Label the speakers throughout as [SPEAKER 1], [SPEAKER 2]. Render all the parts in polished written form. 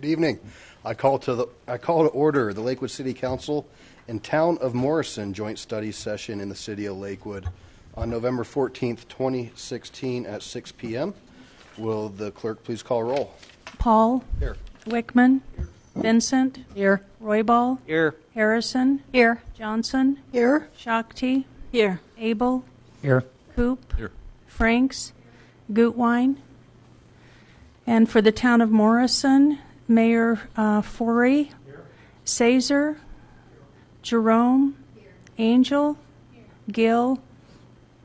[SPEAKER 1] Good evening. I call to order the Lakewood City Council and Town of Morrison Joint Study Session in the City of Lakewood on November 14th, 2016 at 6 p.m. Will the clerk please call roll?
[SPEAKER 2] Paul.
[SPEAKER 1] Here.
[SPEAKER 2] Wickman. Here. Vincent.
[SPEAKER 3] Here.
[SPEAKER 2] Roybal.
[SPEAKER 3] Here.
[SPEAKER 2] Harrison.
[SPEAKER 3] Here.
[SPEAKER 2] Johnson.
[SPEAKER 3] Here.
[SPEAKER 2] Shakti.
[SPEAKER 3] Here.
[SPEAKER 2] Abel.
[SPEAKER 3] Here.
[SPEAKER 2] Coop.
[SPEAKER 4] Here.
[SPEAKER 2] Franks. Gutwein. And for the Town of Morrison, Mayor Forey. Here. Sazer. Jerome. Here. Angel. Here. Gill.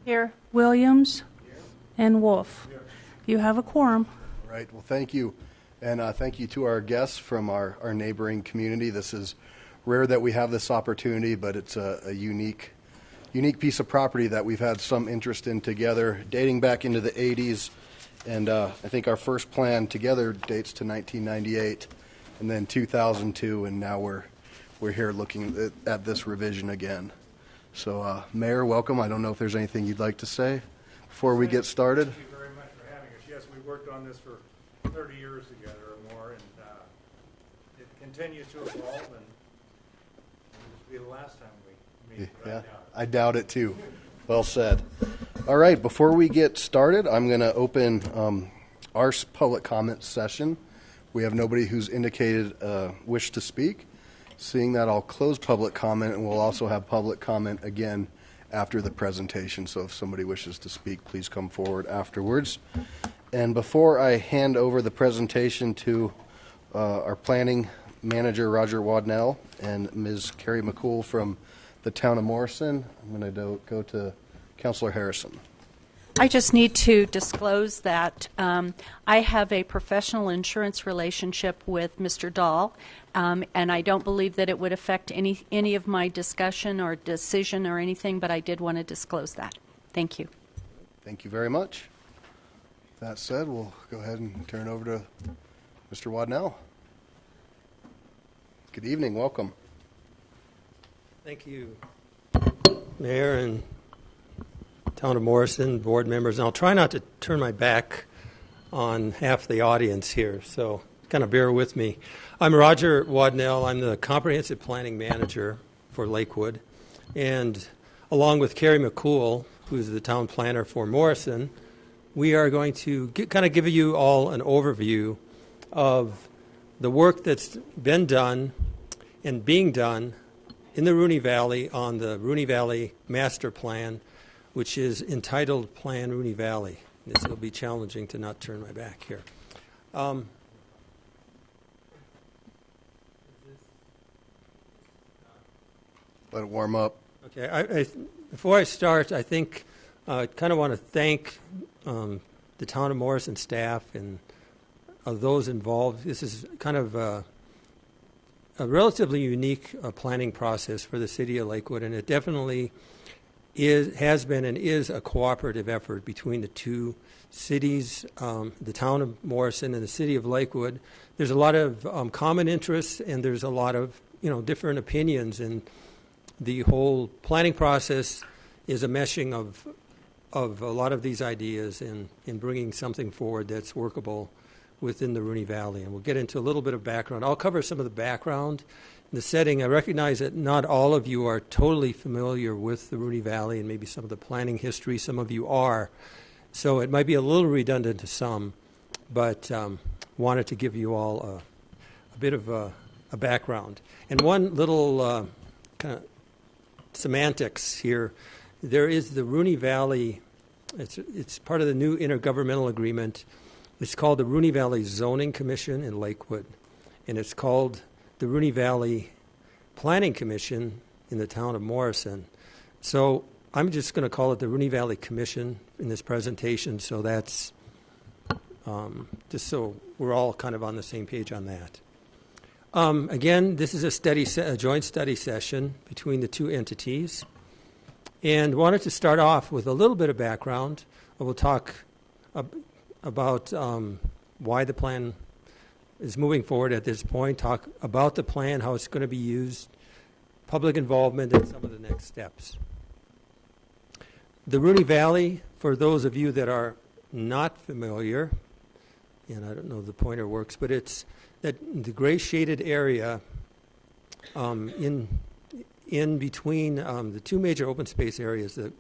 [SPEAKER 3] Here.
[SPEAKER 2] Williams. Here. And Wolf.
[SPEAKER 1] Here.
[SPEAKER 2] You have a quorum.
[SPEAKER 1] All right. Well, thank you. And thank you to our guests from our neighboring community. This is rare that we have this opportunity, but it's a unique piece of property that we've had some interest in together, dating back into the 80s. And I think our first plan together dates to 1998, and then 2002, and now we're here looking at this revision again. So, Mayor, welcome. I don't know if there's anything you'd like to say before we get started.
[SPEAKER 5] Thank you very much for having us. Yes, we worked on this for 30 years together or more, and it continues to evolve, and this will be the last time we meet.
[SPEAKER 1] Yeah, I doubt it too. Well said. All right, before we get started, I'm going to open our public comment session. We have nobody who's indicated wish to speak. Seeing that, I'll close public comment, and we'll also have public comment again after the presentation. So if somebody wishes to speak, please come forward afterwards. And before I hand over the presentation to our planning manager, Roger Wadnell, and Ms. Carrie McCool from the Town of Morrison, I'm going to go to Councilor Harrison.
[SPEAKER 3] I just need to disclose that I have a professional insurance relationship with Mr. Dahl, and I don't believe that it would affect any of my discussion or decision or anything, but I did want to disclose that. Thank you.
[SPEAKER 1] Thank you very much. That said, we'll go ahead and turn it over to Mr. Wadnell. Good evening. Welcome.
[SPEAKER 6] Thank you, Mayor and Town of Morrison, board members. And I'll try not to turn my back on half the audience here, so kind of bear with me. I'm Roger Wadnell. I'm the Comprehensive Planning Manager for Lakewood. And along with Carrie McCool, who's the town planner for Morrison, we are going to kind of give you all an overview of the work that's been done and being done in the Rooney Valley on the Rooney Valley Master Plan, which is entitled Plan Rooney Valley. This will be challenging to not turn my back here.
[SPEAKER 1] Let it warm up.
[SPEAKER 6] Okay. Before I start, I think I kind of want to thank the Town of Morrison staff and those involved. This is kind of a relatively unique planning process for the city of Lakewood, and it definitely has been and is a cooperative effort between the two cities, the Town of Morrison and the city of Lakewood. There's a lot of common interests, and there's a lot of different opinions, and the whole planning process is a meshing of a lot of these ideas in bringing something forward that's workable within the Rooney Valley. And we'll get into a little bit of background. I'll cover some of the background, the setting. I recognize that not all of you are totally familiar with the Rooney Valley and maybe some of the planning history. Some of you are. So it might be a little redundant to some, but wanted to give you all a bit of a background. And one little kind of semantics here. There is the Rooney Valley. It's part of the new intergovernmental agreement. It's called the Rooney Valley Zoning Commission in Lakewood, and it's called the Rooney Valley Planning Commission in the Town of Morrison. So I'm just going to call it the Rooney Valley Commission in this presentation, so that's just so we're all kind of on the same page on that. Again, this is a joint study session between the two entities, and wanted to start off with a little bit of background. We'll talk about why the plan is moving forward at this point, talk about the plan, how it's going to be used, public involvement, and some of the next steps. The Rooney Valley, for those of you that are not familiar, and I don't know if the pointer works, but it's that the gray shaded area in between the two major open space areas, the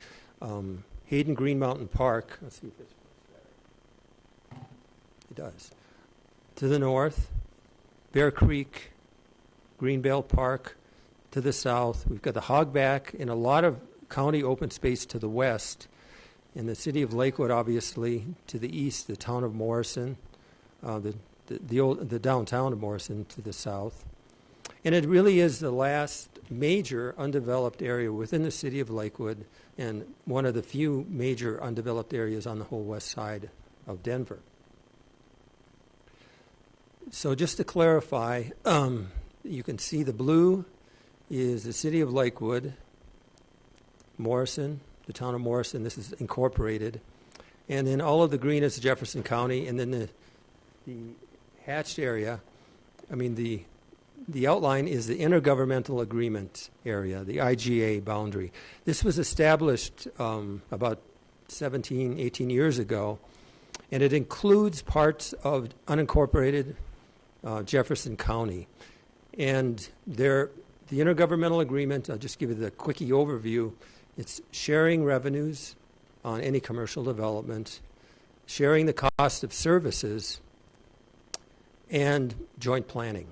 [SPEAKER 6] Hayden Green Mountain Park. Let's see if this works better. It does. To the north, Bear Creek, Greenbelt Park to the south. We've got the Hogback and a lot of county open space to the west. In the city of Lakewood, obviously, to the east, the town of Morrison, the downtown of Morrison to the south. And it really is the last major undeveloped area within the city of Lakewood and one of the few major undeveloped areas on the whole west side of Denver. So just to clarify, you can see the blue is the city of Lakewood, Morrison, the town of Morrison. This is incorporated. And then all of the green is Jefferson County. And then the hatched area, the outline is the intergovernmental agreement area, the IGA boundary. This was established about 17, 18 years ago, and it includes parts of unincorporated Jefferson County. And the intergovernmental agreement, I'll just give you the quickie overview. It's sharing revenues on any commercial development, sharing the cost of services, and joint planning.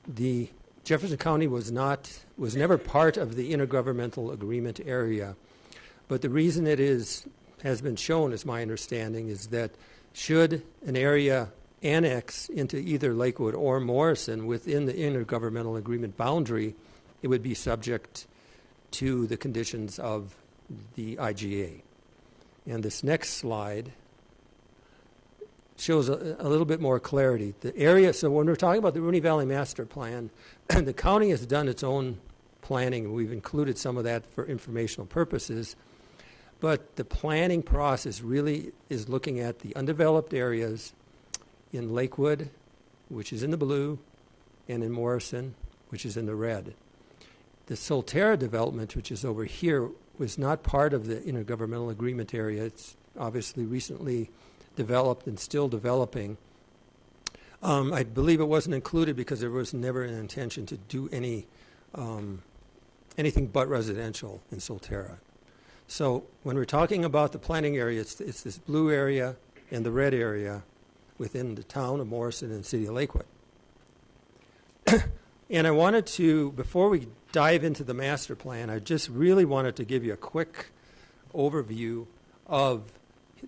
[SPEAKER 6] The Jefferson County was never part of the intergovernmental agreement area, but the reason it has been shown, as my understanding, is that should an area annex into either Lakewood or Morrison within the intergovernmental agreement boundary, it would be subject to the conditions of the IGA. And this next slide shows a little bit more clarity. The area, so when we're talking about the Rooney Valley Master Plan, the county has done its own planning. We've included some of that for informational purposes. But the planning process really is looking at the undeveloped areas in Lakewood, which is in the blue, and in Morrison, which is in the red. The Solterra development, which is over here, was not part of the intergovernmental agreement area. It's obviously recently developed and still developing. I believe it wasn't included because there was never an intention to do anything but residential in Solterra. So when we're talking about the planning area, it's this blue area and the red area within the town of Morrison and the city of Lakewood. And I wanted to, before we dive into the master plan, I just really wanted to give you a quick overview of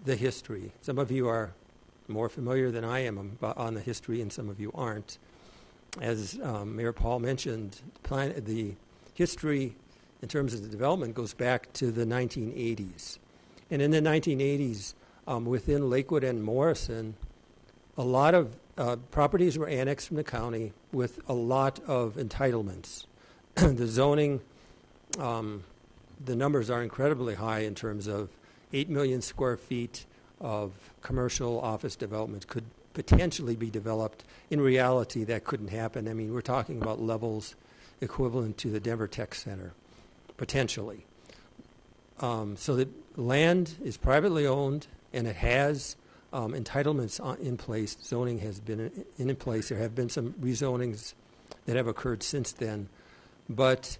[SPEAKER 6] the history. Some of you are more familiar than I am on the history, and some of you aren't. As Mayor Paul mentioned, the history in terms of the development goes back to the 1980s. And in the 1980s, within Lakewood and Morrison, a lot of properties were annexed from the county with a lot of entitlements. The zoning, the numbers are incredibly high in terms of 8 million square feet of commercial office development could potentially be developed. In reality, that couldn't happen. I mean, we're talking about levels equivalent to the Denver Tech Center, potentially. So the land is privately owned, and it has entitlements in place. Zoning has been in place. There have been some rezonings that have occurred since then. But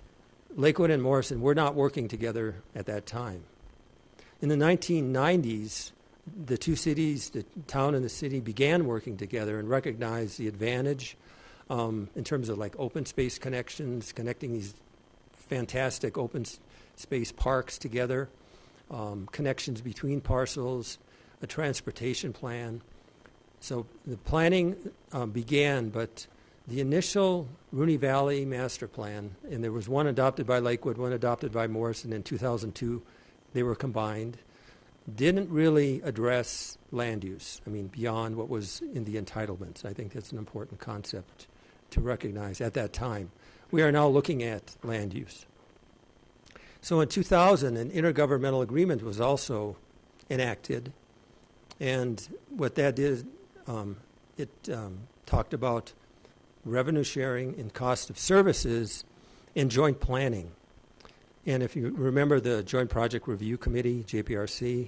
[SPEAKER 6] Lakewood and Morrison were not working together at that time. In the 1990s, the two cities, the town and the city, began working together and recognized the advantage in terms of like open space connections, connecting these fantastic open space parks together, connections between parcels, a transportation plan. So the planning began, but the initial Rooney Valley Master Plan, and there was one adopted by Lakewood, one adopted by Morrison in 2002, they were combined, didn't really address land use, beyond what was in the entitlements. I think that's an important concept to recognize at that time. We are now looking at land use. So in 2000, an intergovernmental agreement was also enacted, and what that did, it talked about revenue sharing and cost of services and joint planning. And if you remember, the Joint Project Review Committee, JPRC,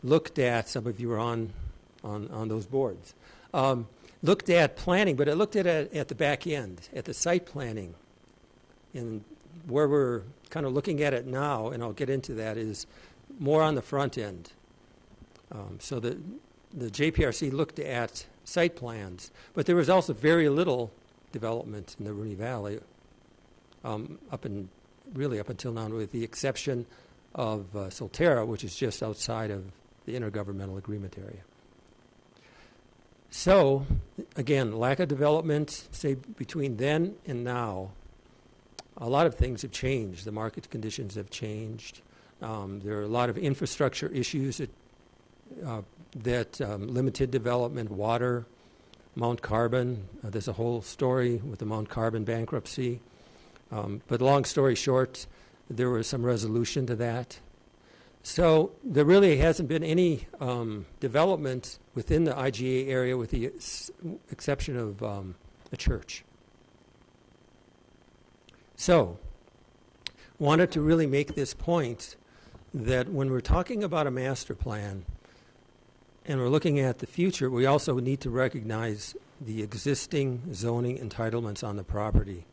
[SPEAKER 6] looked at, some of you were on those boards. looked at planning, but it looked at it at the back end, at the site planning. And where we're kind of looking at it now, and I'll get into that, is more on the front end. So the JPRC looked at site plans, but there was also very little development in the Rooney Valley up until now, with the exception of Solterra, which is just outside of the intergovernmental agreement area. So, again, lack of development, say, between then and now. A lot of things have changed. The market conditions have changed. There are a lot of infrastructure issues that limited development, water, Mount Carbon. There's a whole story with the Mount Carbon bankruptcy. But long story short, there was some resolution to that. So there really hasn't been any development within the IGA area with the exception of a church. So wanted to really make this point that when we're talking about a master plan and we're looking at the future, we also need to recognize the existing zoning entitlements on the property,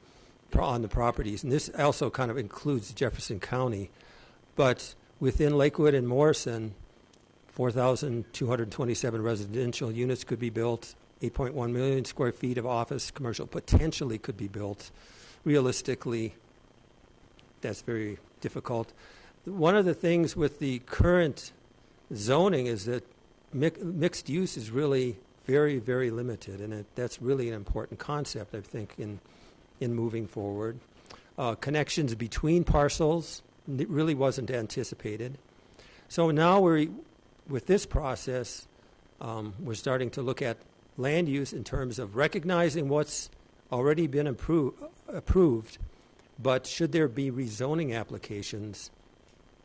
[SPEAKER 6] on the properties. And this also kind of includes Jefferson County. But within Lakewood and Morrison, 4,227 residential units could be built, 8.1 million square feet of office commercial potentially could be built. Realistically, that's very difficult. One of the things with the current zoning is that mixed use is really very, very limited, and that's really an important concept, I think, in moving forward. Connections between parcels really wasn't anticipated. So now with this process, we're starting to look at land use in terms of recognizing what's already been approved, but should there be rezoning applications,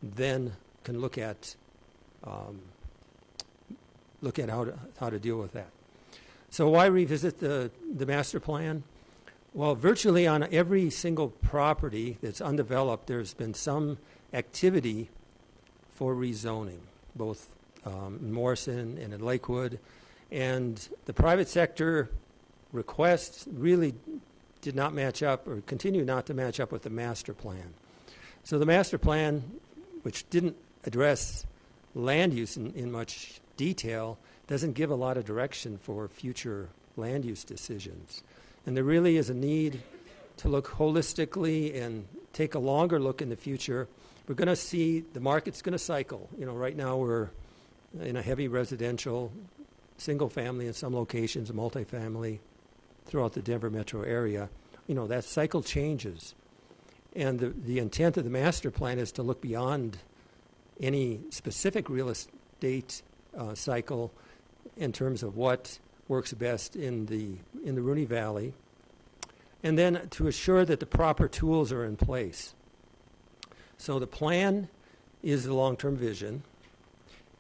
[SPEAKER 6] then can look at how to deal with that. So why revisit the master plan? Well, virtually on every single property that's undeveloped, there's been some activity for rezoning, both in Morrison and in Lakewood. And the private sector requests really did not match up or continue not to match up with the master plan. So the master plan, which didn't address land use in much detail, doesn't give a lot of direction for future land use decisions. And there really is a need to look holistically and take a longer look in the future. We're going to see the market's going to cycle. Right now we're in a heavy residential, single family in some locations, multifamily throughout the Denver metro area. That cycle changes. And the intent of the master plan is to look beyond any specific real estate cycle in terms of what works best in the Rooney Valley, and then to assure that the proper tools are in place. So the plan is the long-term vision,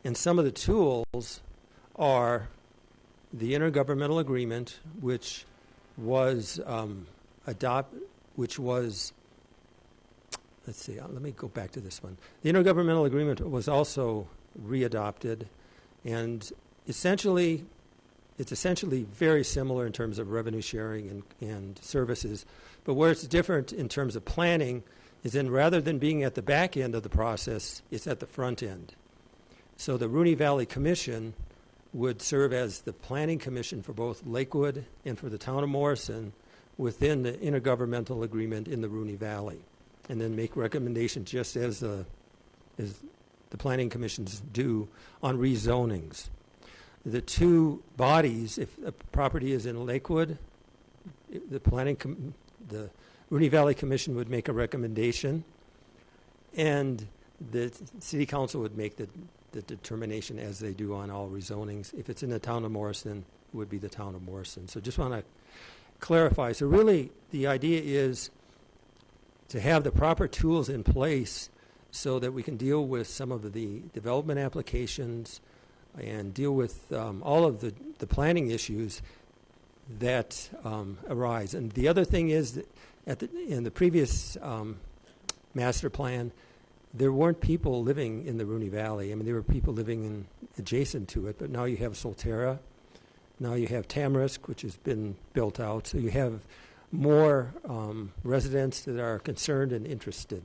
[SPEAKER 6] and some of the tools are the intergovernmental agreement, which was let's see, let me go back to this one. The intergovernmental agreement was also readopted, and it's essentially very similar in terms of revenue sharing and services. But where it's different in terms of planning is in rather than being at the back end of the process, it's at the front end. So the Rooney Valley Commission would serve as the planning commission for both Lakewood and for the town of Morrison within the intergovernmental agreement in the Rooney Valley, and then make recommendations just as the planning commissions do on rezonings. The two bodies, if a property is in Lakewood, the Rooney Valley Commission would make a recommendation, and the City Council would make the determination as they do on all rezonings. If it's in the town of Morrison, it would be the town of Morrison. So just want to clarify. So really, the idea is to have the proper tools in place so that we can deal with some of the development applications and deal with all of the planning issues that arise. And the other thing is that in the previous master plan, there weren't people living in the Rooney Valley. I mean, there were people living adjacent to it, but now you have Solterra, Now you have Tamarisk, which has been built out. So you have more residents that are concerned and interested.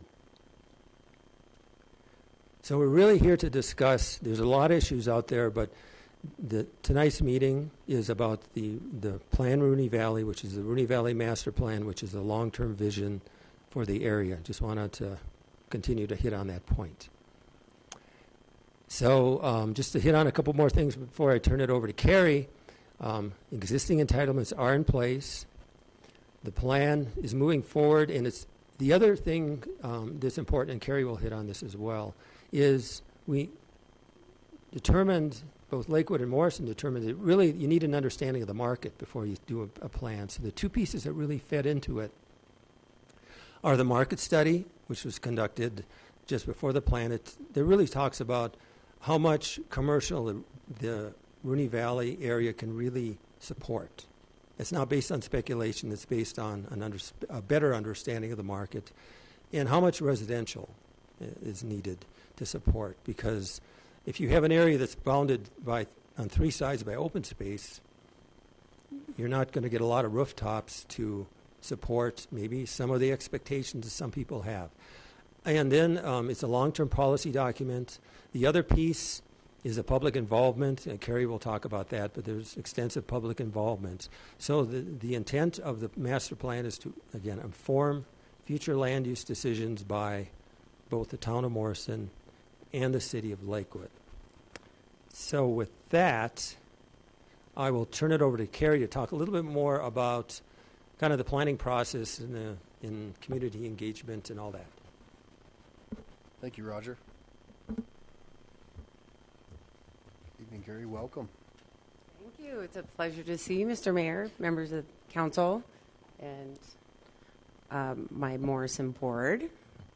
[SPEAKER 6] So we're really here to discuss, there's a lot of issues out there, but tonight's meeting is about the Plan Rooney Valley, which is the Rooney Valley Master Plan, which is the long-term vision for the area. Just wanted to continue to hit on that point. So just to hit on a couple more things before I turn it over to Carrie, existing entitlements are in place. The plan is moving forward, and it's the other thing that's important, and Carrie will hit on this as well, is we determined, both Lakewood and Morrison determined that really you need an understanding of the market before you do a plan. So the two pieces that really fed into it are the market study, which was conducted just before the plan. It really talks about how much commercial the Rooney Valley area can really support. It's not based on speculation. It's based on a better understanding of the market and how much residential is needed to support. Because if you have an area that's bounded on three sides by open space, you're not going to get a lot of rooftops to support maybe some of the expectations that some people have. And then it's a long-term policy document. The other piece is a public involvement. Carrie will talk about that, but there's extensive public involvement. So the intent of the master plan is to, again, inform future land use decisions by both the town of Morrison and the city of Lakewood. So with that, I will turn it over to Carrie to talk a little bit more about kind of the planning process and in community engagement and all that.
[SPEAKER 1] Thank you, Roger. Evening, Gary. Welcome.
[SPEAKER 4] Thank you. It's a pleasure to see you, Mr. Mayor, members of council, and my Morrison board.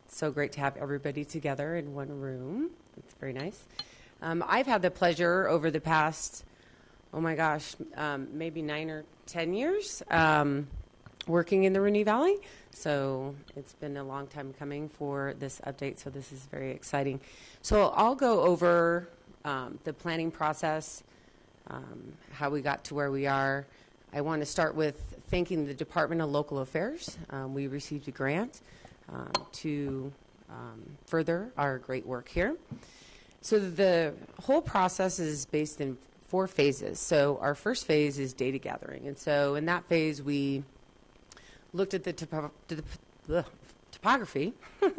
[SPEAKER 4] It's so great to have everybody together in one room. It's very nice. I've had the pleasure over the past, maybe 9 or 10 years working in the Rooney Valley. So it's been a long time coming for this update, so this is very exciting. So I'll go over the planning process, how we got to where we are. I want to start with thanking the Department of Local Affairs. We received a grant to further our great work here. So the whole process is based in 4 phases. So our first phase is data gathering. And so in that phase, we looked at the topography,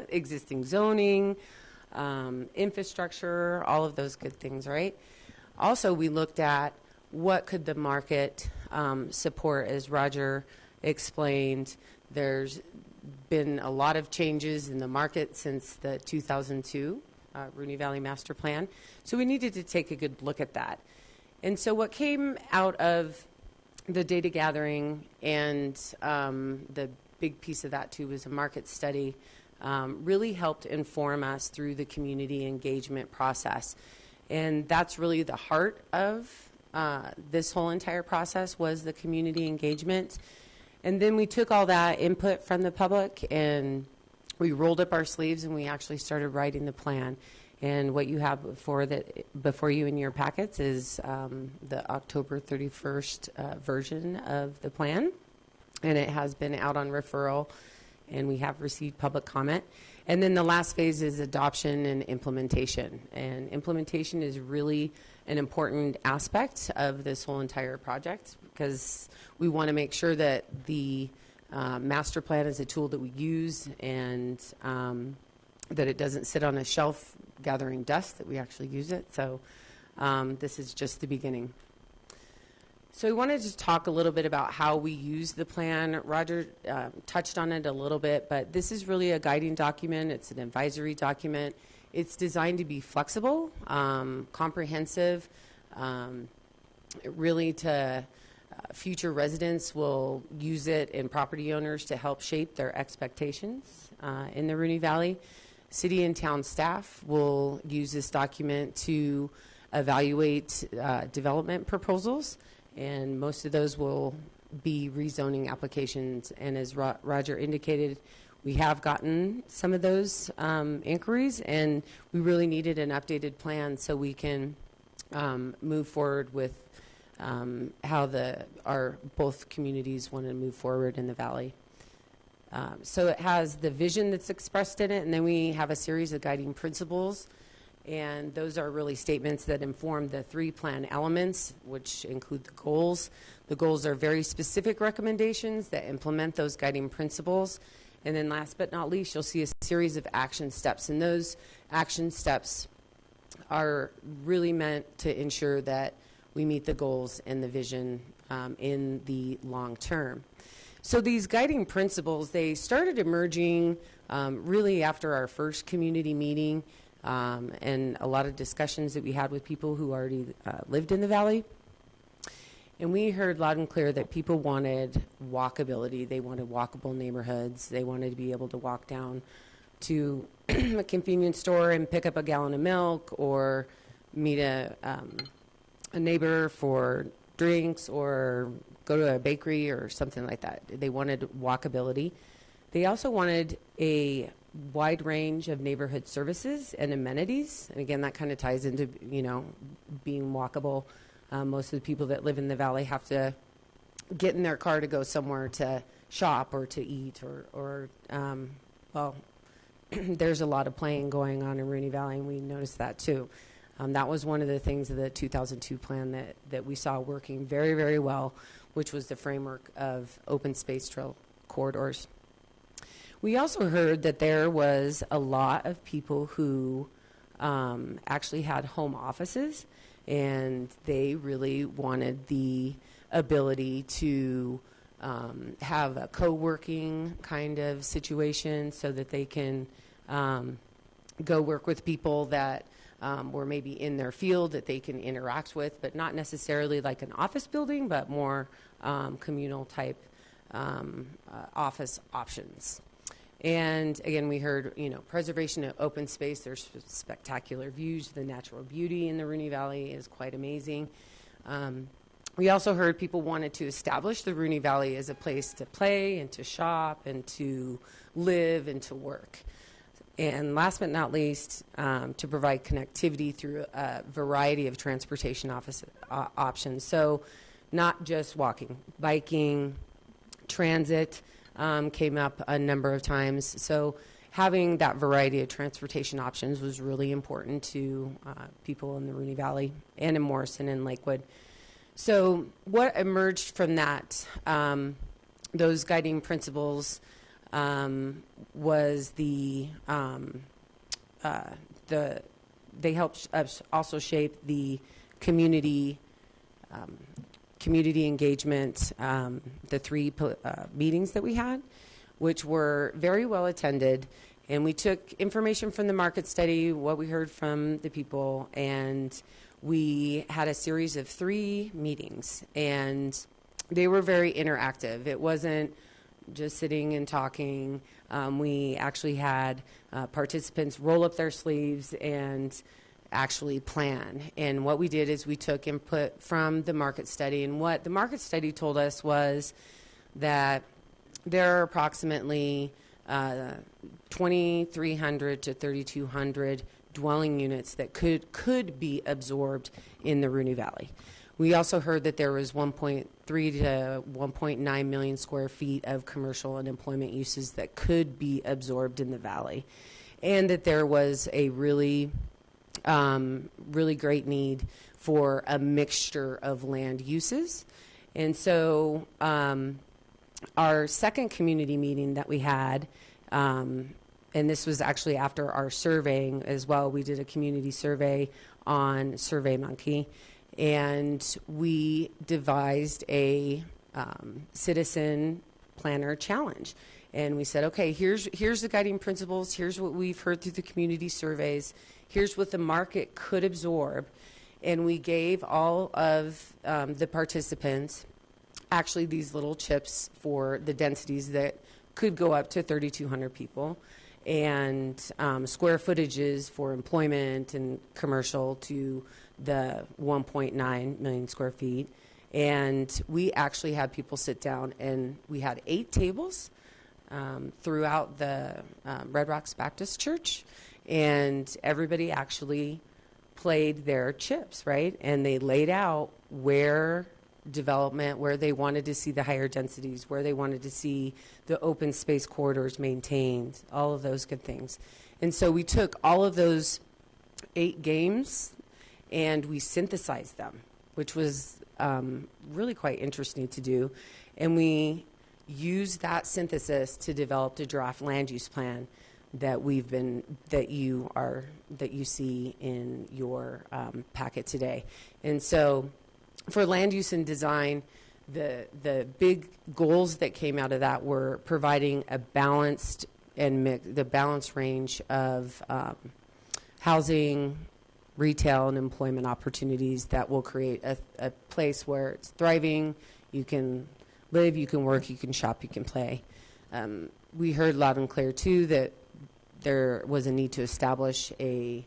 [SPEAKER 4] existing zoning, infrastructure, all of those good things, right? Also, we looked at what could the market support. As Roger explained, there's been a lot of changes in the market since the 2002 Rooney Valley Master Plan. So we needed to take a good look at that. And so what came out of the data gathering and the big piece of that too was a market study, really helped inform us through the community engagement process. And that's really the heart of this whole entire process was the community engagement. And then we took all that input from the public and we rolled up our sleeves and we actually started writing the plan. And what you have before you in your packets is the October 31st version of the plan. And it has been out on referral, and we have received public comment. And then the last phase is adoption and implementation. And implementation is really an important aspect of this whole entire project because we want to make sure that the master plan is a tool that we use and that it doesn't sit on a shelf gathering dust, that we actually use it. So this is just the beginning. So we wanted to talk a little bit about how we use the plan. Roger touched on it a little bit, but this is really a guiding document. It's an advisory document. It's designed to be flexible, comprehensive, really to future residents will use it and property owners to help shape their expectations in the Rooney Valley. City and town staff will use this document to evaluate development proposals, and most of those will be rezoning applications. And as Roger indicated, we have gotten some of those inquiries, and we really needed an updated plan so we can move forward with how our both communities want to move forward in the valley. So it has the vision that's expressed in it, and then we have a series of guiding principles, and those are really statements that inform the 3 plan elements, which include the goals. The goals are very specific recommendations that implement those guiding principles. And then last but not least, you'll see a series of action steps, and those action steps are really meant to ensure that we meet the goals and the vision in the long term. So these guiding principles, they started emerging really after our first community meeting and a lot of discussions that we had with people who already lived in the valley. And we heard loud and clear that people wanted walkability. They wanted walkable neighborhoods. They wanted to be able to walk down to a convenience store and pick up a gallon of milk, or meet a neighbor for drinks, or go to a bakery or something like that. They wanted walkability. They also wanted a wide range of neighborhood services and amenities. And again, that kind of ties into, being walkable. Most of the people that live in the valley have to get in their car to go somewhere to shop or to eat, or there's a lot of playing going on in Rooney Valley, and we noticed that too. That was one of the things of the 2002 plan that we saw working very, very well, which was the framework of open space trail corridors. We also heard that there was a lot of people who actually had home offices, and they really wanted the ability to have a co-working kind of situation so that they can go work with people that were maybe in their field that they can interact with, but not necessarily like an office building, but more communal type office options. And again, we heard, preservation of open space. There's spectacular views. The natural beauty in the Rooney Valley is quite amazing. We also heard people wanted to establish the Rooney Valley as a place to play and to shop and to live and to work. And last but not least, to provide connectivity through a variety of transportation options. So not just walking, biking, transit came up a number of times. So having that variety of transportation options was really important to people in the Rooney Valley and in Morrison and Lakewood. So what emerged from that, those guiding principles, was they helped us also shape the community engagement, the 3 meetings that we had, which were very well attended. And we took information from the market study, what we heard from the people, and we had a series of 3 meetings, and they were very interactive. It wasn't just sitting and talking. We actually had participants roll up their sleeves and actually plan. And what we did is we took input from the market study, and what the market study told us was that there are approximately 2,300 to 3,200 dwelling units that could be absorbed in the Rooney Valley. We also heard that there was 1.3 to 1.9 million square feet of commercial and employment uses that could be absorbed in the valley, and that there was a really great need for a mixture of land uses. And so our second community meeting that we had, and this was actually after our surveying as well, we did a community survey on SurveyMonkey, and we devised a citizen planner challenge. And we said, okay, here's the guiding principles, here's what we've heard through the community surveys, here's what the market could absorb. And we gave all of the participants actually these little chips for the densities that could go up to 3,200 people, and square footages for employment and commercial to the 1.9 million square feet. And we actually had people sit down, and we had 8 tables throughout the Red Rocks Baptist Church, and everybody actually played their chips, right? And they laid out where development, where they wanted to see the higher densities, where they wanted to see the open space corridors maintained, all of those good things. And so we took all of those 8 games and we synthesized them, which was really quite interesting to do. And we used that synthesis to develop the draft land use plan that you see in your packet today. And so for land use and design, the big goals that came out of that were providing a balanced the balanced range of housing, retail, and employment opportunities that will create a place where it's thriving. You can live, you can work, you can shop, you can play. We heard loud and clear, too, that there was a need to establish a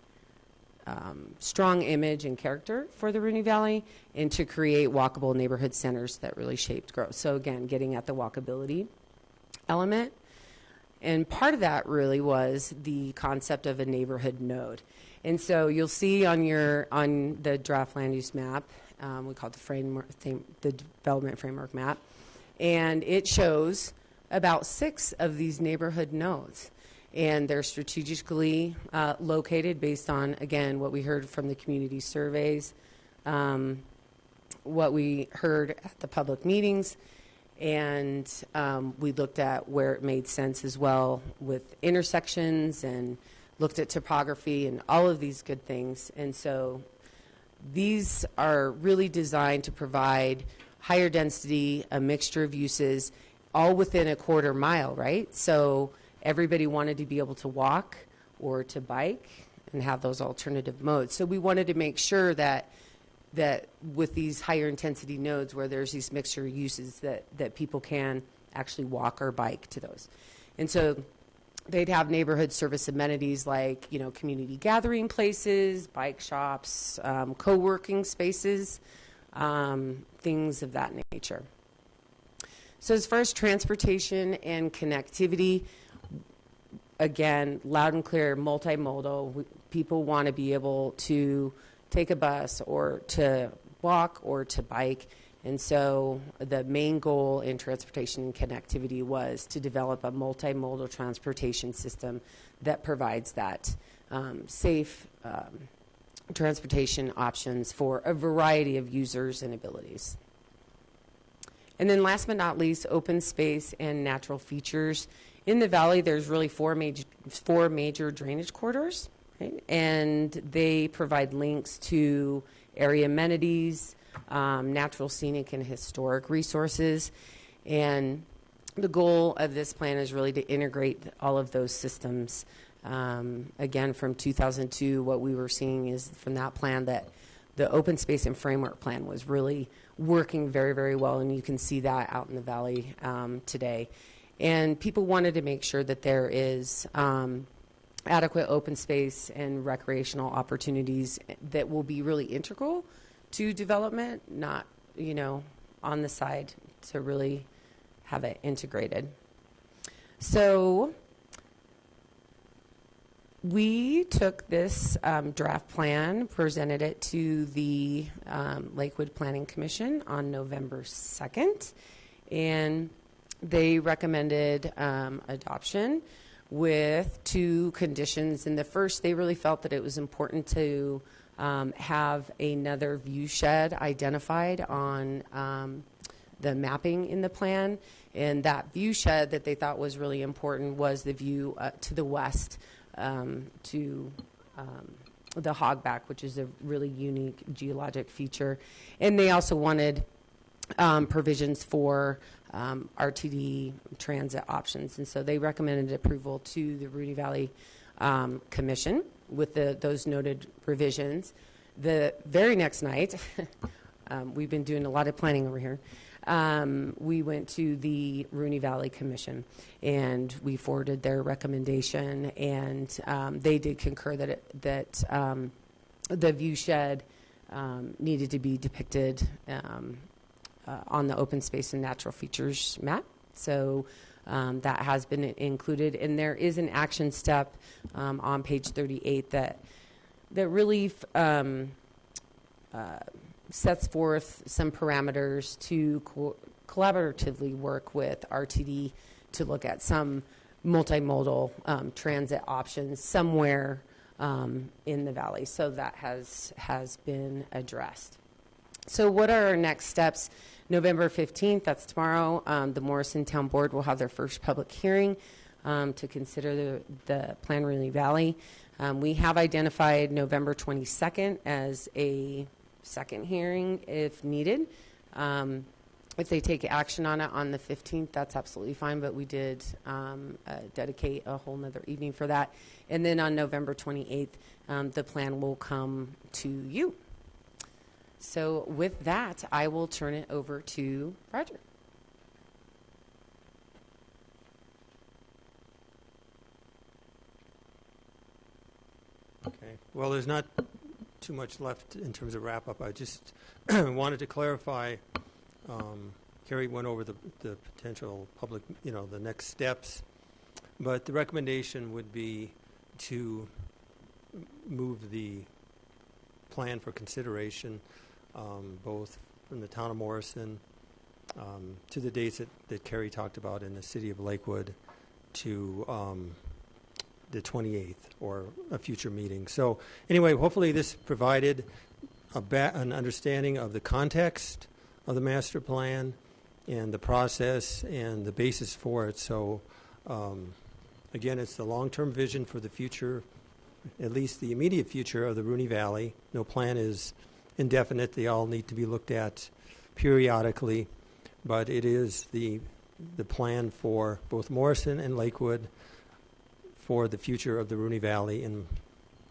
[SPEAKER 4] strong image and character for the Rooney Valley and to create walkable neighborhood centers that really shaped growth. So, again, getting at the walkability element. And part of that really was the concept of a neighborhood node. And so you'll see on the draft land use map, we call it the development framework map, and it shows about 6 of these neighborhood nodes. And they're strategically located based on, again, what we heard from the community surveys, what we heard at the public meetings, and we looked at where it made sense as well with intersections and looked at topography and all of these good things. And so these are really designed to provide higher density, a mixture of uses, all within a quarter mile, right? So everybody wanted to be able to walk or to bike and have those alternative modes. So we wanted to make sure that with these higher intensity nodes where there's these mixture uses that people can actually walk or bike to those. And so they'd have neighborhood service amenities like, community gathering places, bike shops, co-working spaces, things of that nature. So as far as transportation and connectivity, again, loud and clear, multimodal. People want to be able to take a bus or to walk or to bike. And so the main goal in transportation and connectivity was to develop a multimodal transportation system that provides that safe transportation options for a variety of users and abilities. And then last but not least, open space and natural features. In the valley, there's really four major drainage corridors, right? And they provide links to area amenities, natural, scenic, and historic resources. And the goal of this plan is really to integrate all of those systems. Again, from 2002, what we were seeing is from that plan that the open space and framework plan was really working very, very well, and you can see that out in the valley today. And people wanted to make sure that there is adequate open space and recreational opportunities that will be really integral to development, not, on the side, to really have it integrated. So we took this draft plan, presented it to the Lakewood Planning Commission on November 2nd, and they recommended adoption with 2 conditions. And the first, they really felt that it was important to have another view shed identified on the mapping in the plan. And that view shed that they thought was really important was the view to the west to the hogback, which is a really unique geologic feature. And they also wanted provisions for RTD transit options. And so they recommended approval to the Rooney Valley Commission with those noted revisions. The very next night, we've been doing a lot of planning over here, we went to the Rooney Valley Commission, and we forwarded their recommendation, and they did concur that the view shed needed to be depicted on the open space and natural features map. So that has been included, and there is an action step on page 38 that that really sets forth some parameters to collaboratively work with RTD to look at some multimodal transit options somewhere in the valley. So that has been addressed. So what are our next steps? November 15th, that's tomorrow, the Morrison Town Board will have their first public hearing to consider the Plan Rooney Valley. We have identified November 22nd as a second hearing if needed. If they take action on it on the 15th, that's absolutely fine, but we did dedicate a whole nother evening for that. And then on November 28th, the plan will come to you. So with that, I will turn it over to Roger.
[SPEAKER 6] Okay. Well, there's not too much left in terms of wrap-up. I just wanted to clarify. Carrie went over the potential public, the next steps, but the recommendation would be to move the plan for consideration, both from the town of Morrison to the dates that Carrie talked about in the city of Lakewood to the 28th or a future meeting. So anyway, hopefully this provided an understanding of the context of the master plan and the process and the basis for it. So again, it's the long-term vision for the future, at least the immediate future of the Rooney Valley. No plan is indefinite. They all need to be looked at periodically, but it is the plan for both Morrison and Lakewood for the future of the Rooney Valley. And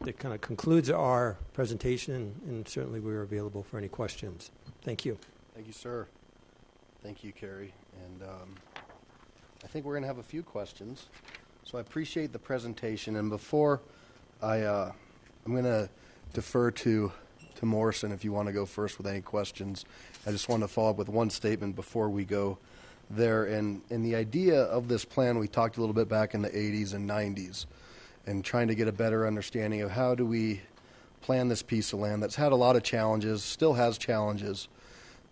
[SPEAKER 6] that kind of concludes our presentation, and certainly we're available for any questions. Thank you.
[SPEAKER 1] Thank you, sir. Thank you, Carrie. And I think we're going to have a few questions. So I appreciate the presentation. And before I'm going to defer to Morrison if you want to go first with any questions. I just want to follow up with one statement before we go there. And the idea of this plan, we talked a little bit back in the 80s and 90s and trying to get a better understanding of how do we plan this piece of land that's had a lot of challenges, still has challenges,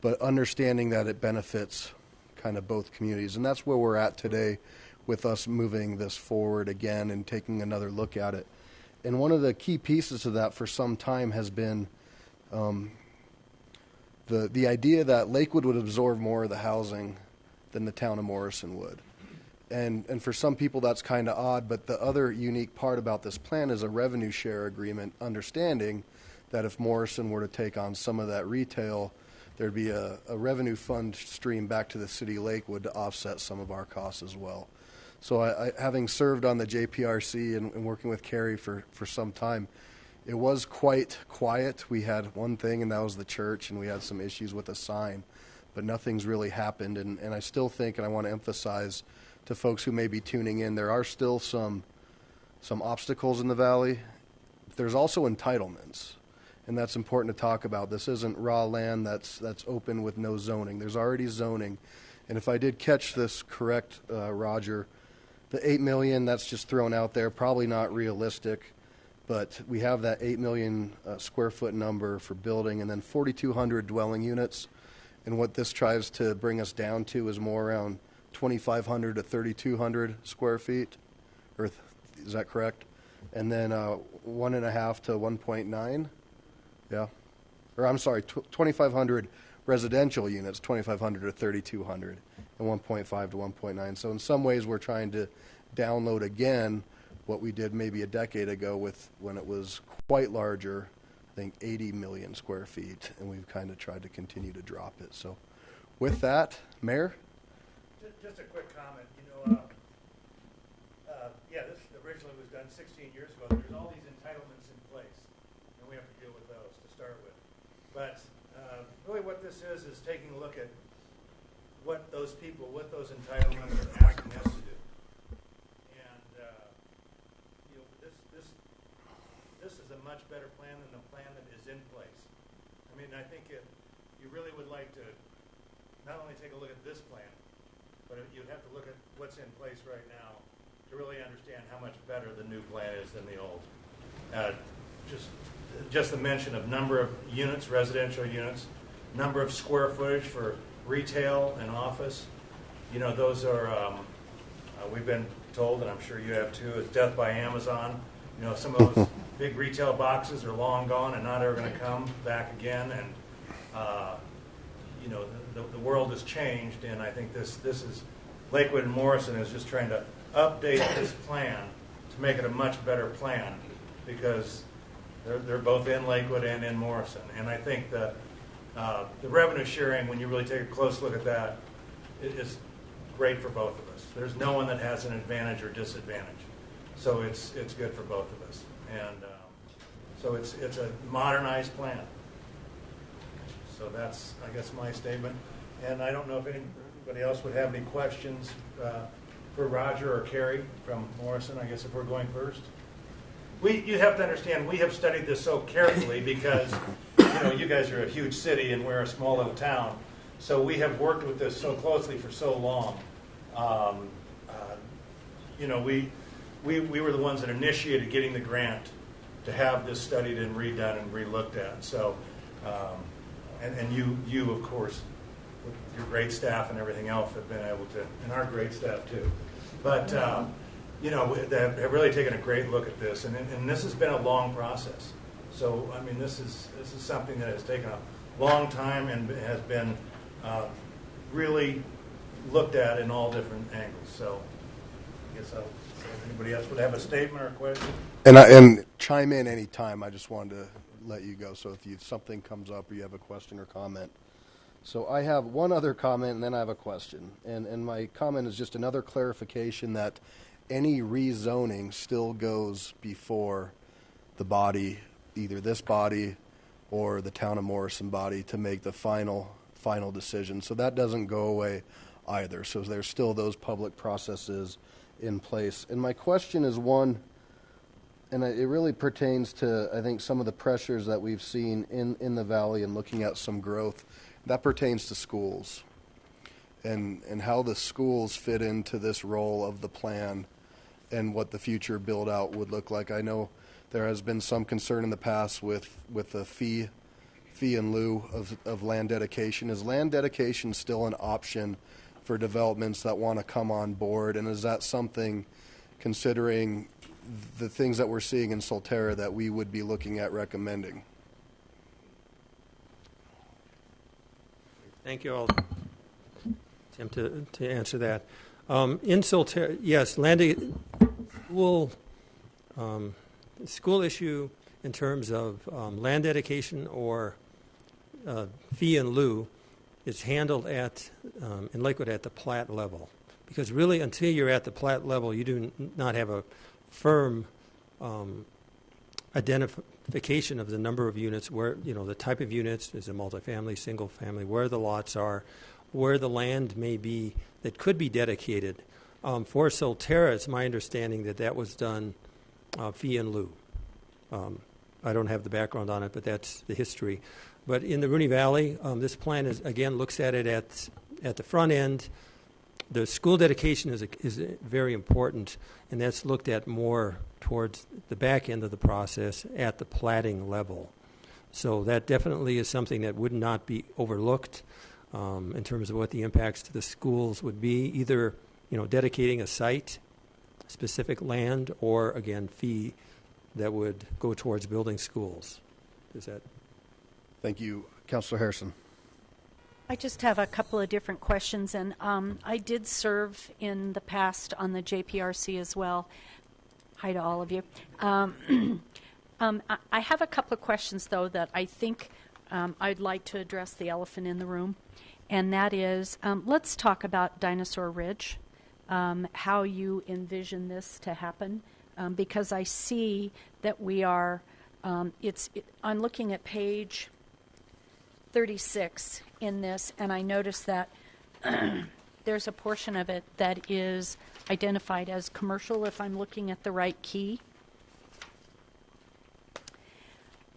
[SPEAKER 1] but understanding that it benefits kind of both communities. And that's where we're at today with us moving this forward again and taking another look at it. And one of the key pieces of that for some time has been the idea that Lakewood would absorb more of the housing than the town of Morrison would. And for some people that's kind of odd, but the other unique part about this plan is a revenue share agreement, understanding that if Morrison were to take on some of that retail, there'd be a revenue fund stream back to the city of Lakewood to offset some of our costs as well. So I having served on the JPRC and working with Carrie for some time, it was quite quiet. We had one thing, and that was the church, and we had some issues with a sign, but nothing's really happened. And I still think, and I want to emphasize to folks who may be tuning in, there are still some obstacles in the valley. There's also entitlements, and that's important to talk about. This isn't raw land that's open with no zoning. There's already zoning. And if I did catch this correct, Roger, the $8 million, that's just thrown out there, probably not realistic. But we have that 8 million square foot number for building and then 4,200 dwelling units. And what this tries to bring us down to is more around 2,500 to 3,200 square feet. Is that correct? And then 1.5 to 1.9. Yeah. Or I'm sorry, 2,500 residential units, 2,500 to 3,200, and 1.5 to 1.9. So in some ways we're trying to download again what we did maybe a decade ago with when it was quite larger, I think 80 million square feet, and we've kind of tried to continue to drop it. So with that, Mayor?
[SPEAKER 5] Just a quick comment. This originally was done 16 years ago. There's all these entitlements in place, and we have to deal with those to start with. But really what this is taking a look at what those people with those entitlements are asking us to do. This is a much better plan than the plan that is in place. I mean, I think if you really would like to not only take a look at this plan, but you'd have to look at what's in place right now to really understand how much better the new plan is than the old. Just just the mention of number of units, residential units, number of square footage for retail and office. You know, those are, we've been told, and I'm sure you have too, is death by Amazon. You know, some of those big retail boxes are long gone and not ever going to come back again. And, you know, the world has changed, and I think this is, Lakewood and Morrison is just trying to update this plan to make it a much better plan, because they're both in Lakewood and in Morrison. And I think the revenue sharing, when you really take a close look at that, is great for both of us. There's no one that has an advantage or disadvantage. So it's good for both of us. And so it's a modernized plan. So that's, I guess, my statement. And I don't know if anybody else would have any questions for Roger or Carrie from Morrison, I guess, if we're going first. You have to understand, we have studied this so carefully because, you know, you guys are a huge city and we're a small little town. So we have worked with this so closely for so long. You know, we were the ones that initiated getting the grant to have this studied and redone and re-looked at. So, and you, of course, with your great staff and everything else, have been able to, and our great staff too. But, you know, they have really taken a great look at this, and this has been a long process. So, I mean, this is something that has taken a long time and has been really looked at in all different angles. So, I guess I'll say if anybody else would have a statement or a question.
[SPEAKER 1] And chime in any time. I just wanted to let you go. So if something comes up or you have a question or comment. So I have one other comment, and then I have a question. And my comment is just another clarification that any rezoning still goes before the body, either this body or the town of Morrison body, to make the final decision. So that doesn't go away either. So there's still those public processes in place. And my question is one, and it really pertains to, I think, some of the pressures that we've seen in the valley and looking at some growth. That pertains to schools and how the schools fit into this role of the plan and what the future build-out would look like. I know there has been some concern in the past with the fee in lieu of land dedication. Is land dedication still an option for developments that want to come on board? And is that something, considering the things that we're seeing in Solterra, that we would be looking at recommending?
[SPEAKER 6] Thank you. I'll attempt to answer that. In Solterra, yes, school issue in terms of land dedication or fee in lieu is handled in Lakewood at the plat level. Because really, until you're at the plat level, you do not have a firm identification of the number of units, where, you know, the type of units, is it multifamily, single family, where the lots are, where the land may be that could be dedicated. For Solterra, it's my understanding that was done fee in lieu. I don't have the background on it, but that's the history. But in the Rooney Valley, this plan looks at it at the front end. The school dedication is very important, and that's looked at more towards the back end of the process at the platting level. So that definitely is something that would not be overlooked in terms of what the impacts to the schools would be, either, you know, dedicating a site, specific land, or again, fee that would go towards building schools. Is that?
[SPEAKER 1] Thank you. Councilor Harrison.
[SPEAKER 3] I just have a couple of different questions, and I did serve in the past on the JPRC as well. Hi to all of you. I have a couple of questions, though, that I think I'd like to address the elephant in the room, and that is, let's talk about Dinosaur Ridge, how you envision this to happen, because I see that we are, I'm looking at page 36 in this, and I notice that there's a portion of it that is identified as commercial, if I'm looking at the right key.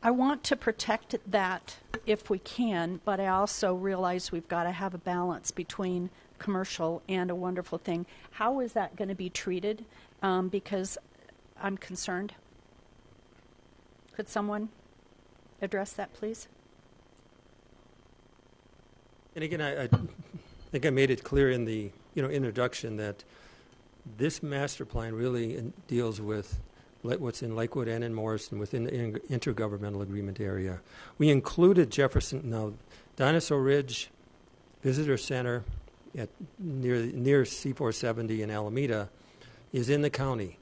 [SPEAKER 3] I want to protect that if we can, but I also realize we've got to have a balance between commercial and a wonderful thing. How is that going to be treated? Because I'm concerned. Could someone address that, please?
[SPEAKER 6] And again, I think I made it clear in the introduction that this master plan really deals with what's in Lakewood and in Morrison within the intergovernmental agreement area. We included Dinosaur Ridge Visitor Center near C470 in Alameda is in the county.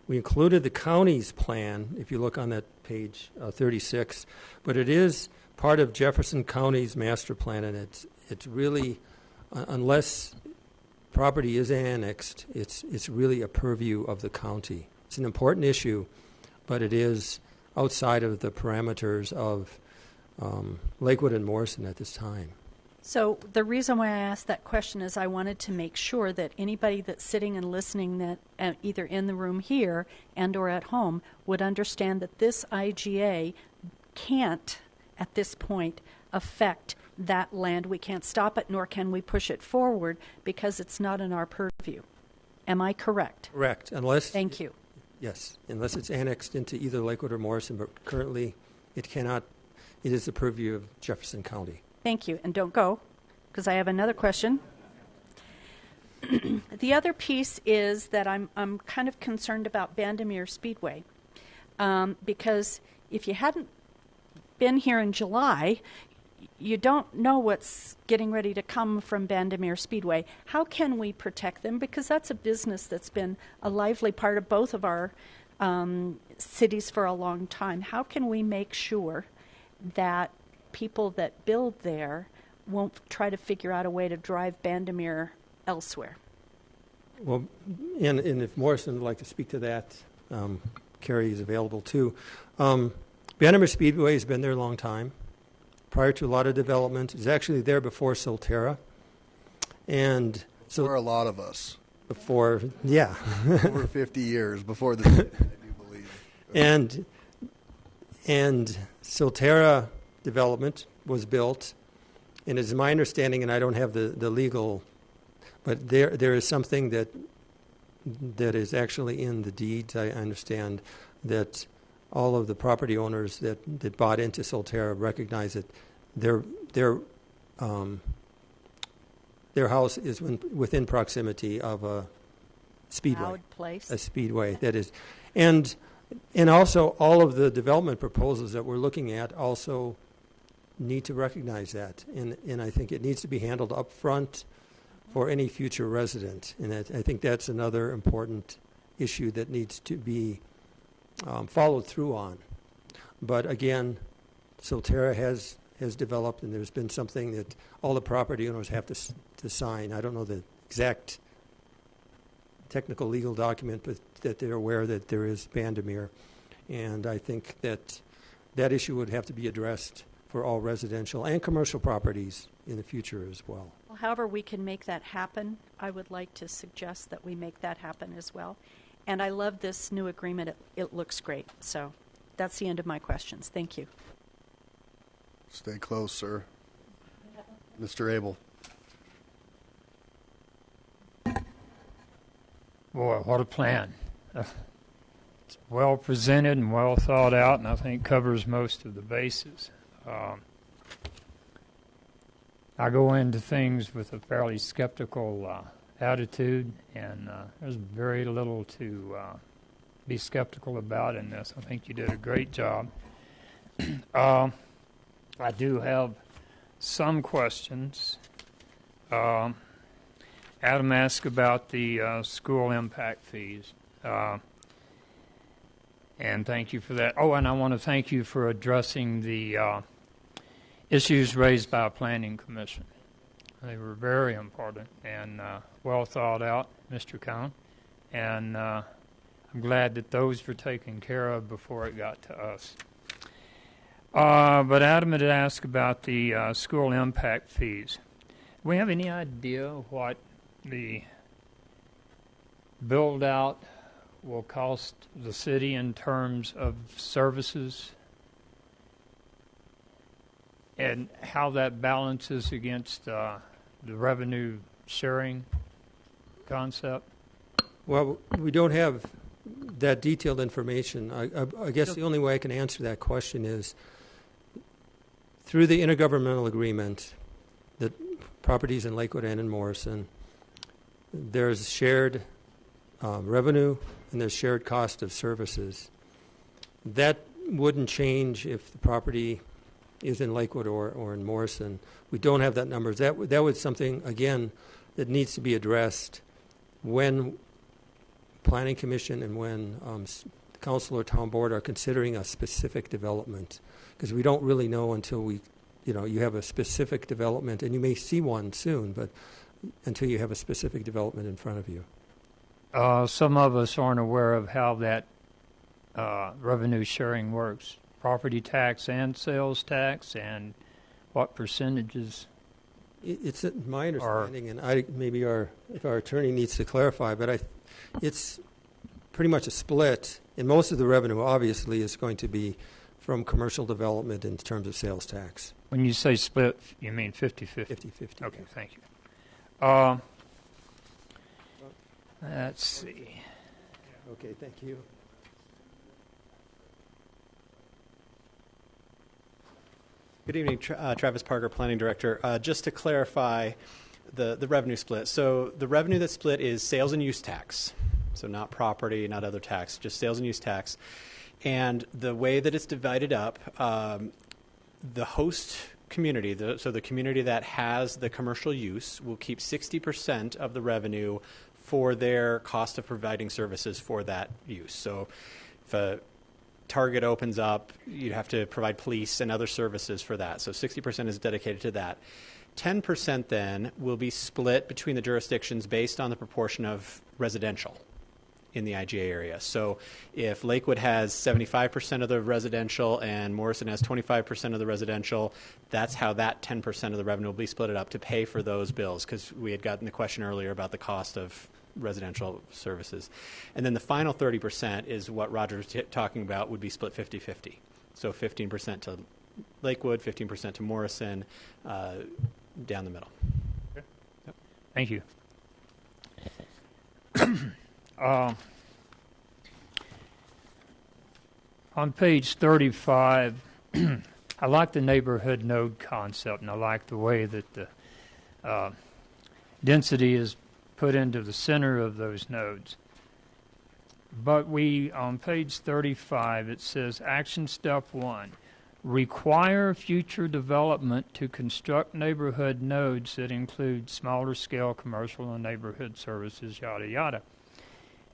[SPEAKER 6] We included the county's plan, if you look on that page 36, but it is part of Jefferson County's master plan, and it's really, unless property is annexed, it's really a purview of the county. It's an important issue, but it is outside of the parameters of Lakewood and Morrison at this time.
[SPEAKER 3] So the reason why I asked that question is I wanted to make sure that anybody that's sitting and listening, that either in the room here and or at home, would understand that this IGA can't, at this point, affect that land. We can't stop it, nor can we push it forward because it's not in our purview. Am I correct?
[SPEAKER 6] Correct.
[SPEAKER 3] Thank you.
[SPEAKER 6] Yes, unless it's annexed into either Lakewood or Morrison, but currently it cannot. It is the purview of Jefferson County.
[SPEAKER 3] Thank you. And don't go, because I have another question. The other piece is that I'm kind of concerned about Vandermeer Speedway, because if you hadn't been here in July, you don't know what's getting ready to come from Vandermeer Speedway. How can we protect them? Because that's a business that's been a lively part of both of our cities for a long time. How can we make sure that people that build there won't try to figure out a way to drive Vandermeer elsewhere?
[SPEAKER 6] Well, and if Morrison would like to speak to that, Carrie is available too. Vandermeer Speedway has been there a long time. Prior to a lot of development, it was actually there before Solterra, and so
[SPEAKER 1] For a lot of us.
[SPEAKER 6] before, yeah,
[SPEAKER 1] Over 50 years before the I do believe.
[SPEAKER 6] and Solterra development was built, and it's my understanding, and I don't have the legal, but there is something that is actually in the deeds. I understand that all of the property owners that bought into Solterra recognize that their house is within proximity of a speedway,
[SPEAKER 3] Loud place.
[SPEAKER 6] a speedway that is, and also all of the development proposals that we're looking at also need to recognize that, and I think it needs to be handled up front for any future resident, and I think that's another important issue that needs to be followed through on. But again, Solterra has developed, and there's been something that all the property owners have to sign. I don't know the exact technical legal document, but that they're aware that there is Vandermeer, and I think that issue would have to be addressed for all residential and commercial properties in the future as well.
[SPEAKER 3] Well, however we can make that happen, I would like to suggest that we make that happen as well. And I love this new agreement. It looks great. So that's the end of my questions. Thank you.
[SPEAKER 1] Stay close, sir. Mr. Abel.
[SPEAKER 7] Boy, what a plan. It's well presented and well thought out, and I think covers most of the bases. I go into things with a fairly skeptical attitude, and there's very little to be skeptical about in this. I think you did a great job. I do have some questions. Adam asked about the school impact fees, and thank you for that. Oh, and I want to thank you for addressing the issues raised by a planning commission. They were very important and well thought out, Mr. Cohn, and I'm glad that those were taken care of before it got to us. But Adam had asked about the school impact fees. Do we have any idea what the build-out will cost the city in terms of services, and how that balances against the revenue sharing concept?
[SPEAKER 6] Well, we don't have that detailed information. I guess the only way I can answer that question is through the intergovernmental agreement, the properties in Lakewood and in Morrison, there's shared revenue and there's shared cost of services. That wouldn't change if the property is in Lakewood or in Morrison. We don't have that numbers. That was something, again, that needs to be addressed when Planning Commission and when the council or town board are considering a specific development, because we don't really know until you have a specific development, and you may see one soon, but until you have a specific development in front of you.
[SPEAKER 7] Some of us aren't aware of how that revenue sharing works. Property tax and sales tax, and what percentages?
[SPEAKER 6] It's my understanding, and maybe if our attorney needs to clarify, but it's pretty much a split, and most of the revenue obviously is going to be from commercial development in terms of sales tax.
[SPEAKER 7] When you say split, you mean 50-50?
[SPEAKER 6] 50-50.
[SPEAKER 7] Okay, thank you. Let's see.
[SPEAKER 6] Okay, thank you.
[SPEAKER 8] Good evening, Travis Parker, Planning Director. Just to clarify the revenue split. So the revenue that's split is sales and use tax. So not property, not other tax, just sales and use tax. And the way that it's divided up, the host community, so the community that has the commercial use, will keep 60% of the revenue for their cost of providing services for that use. So if a Target opens up, you'd have to provide police and other services for that. So 60% is dedicated to that. 10% then will be split between the jurisdictions based on the proportion of residential in the IGA area. So if Lakewood has 75% of the residential and Morrison has 25% of the residential, that's how that 10% of the revenue will be split up to pay for those bills, because we had gotten the question earlier about the cost of residential services. And then the final 30% is what Roger was talking about, would be split 50-50. So 15% to Lakewood, 15% to Morrison, down the middle.
[SPEAKER 7] Okay. Yep. Thank you. On page 35, I like the neighborhood node concept, and I like the way that the density is put into the center of those nodes. But on page 35, it says, action step 1, require future development to construct neighborhood nodes that include smaller scale commercial and neighborhood services, yada, yada.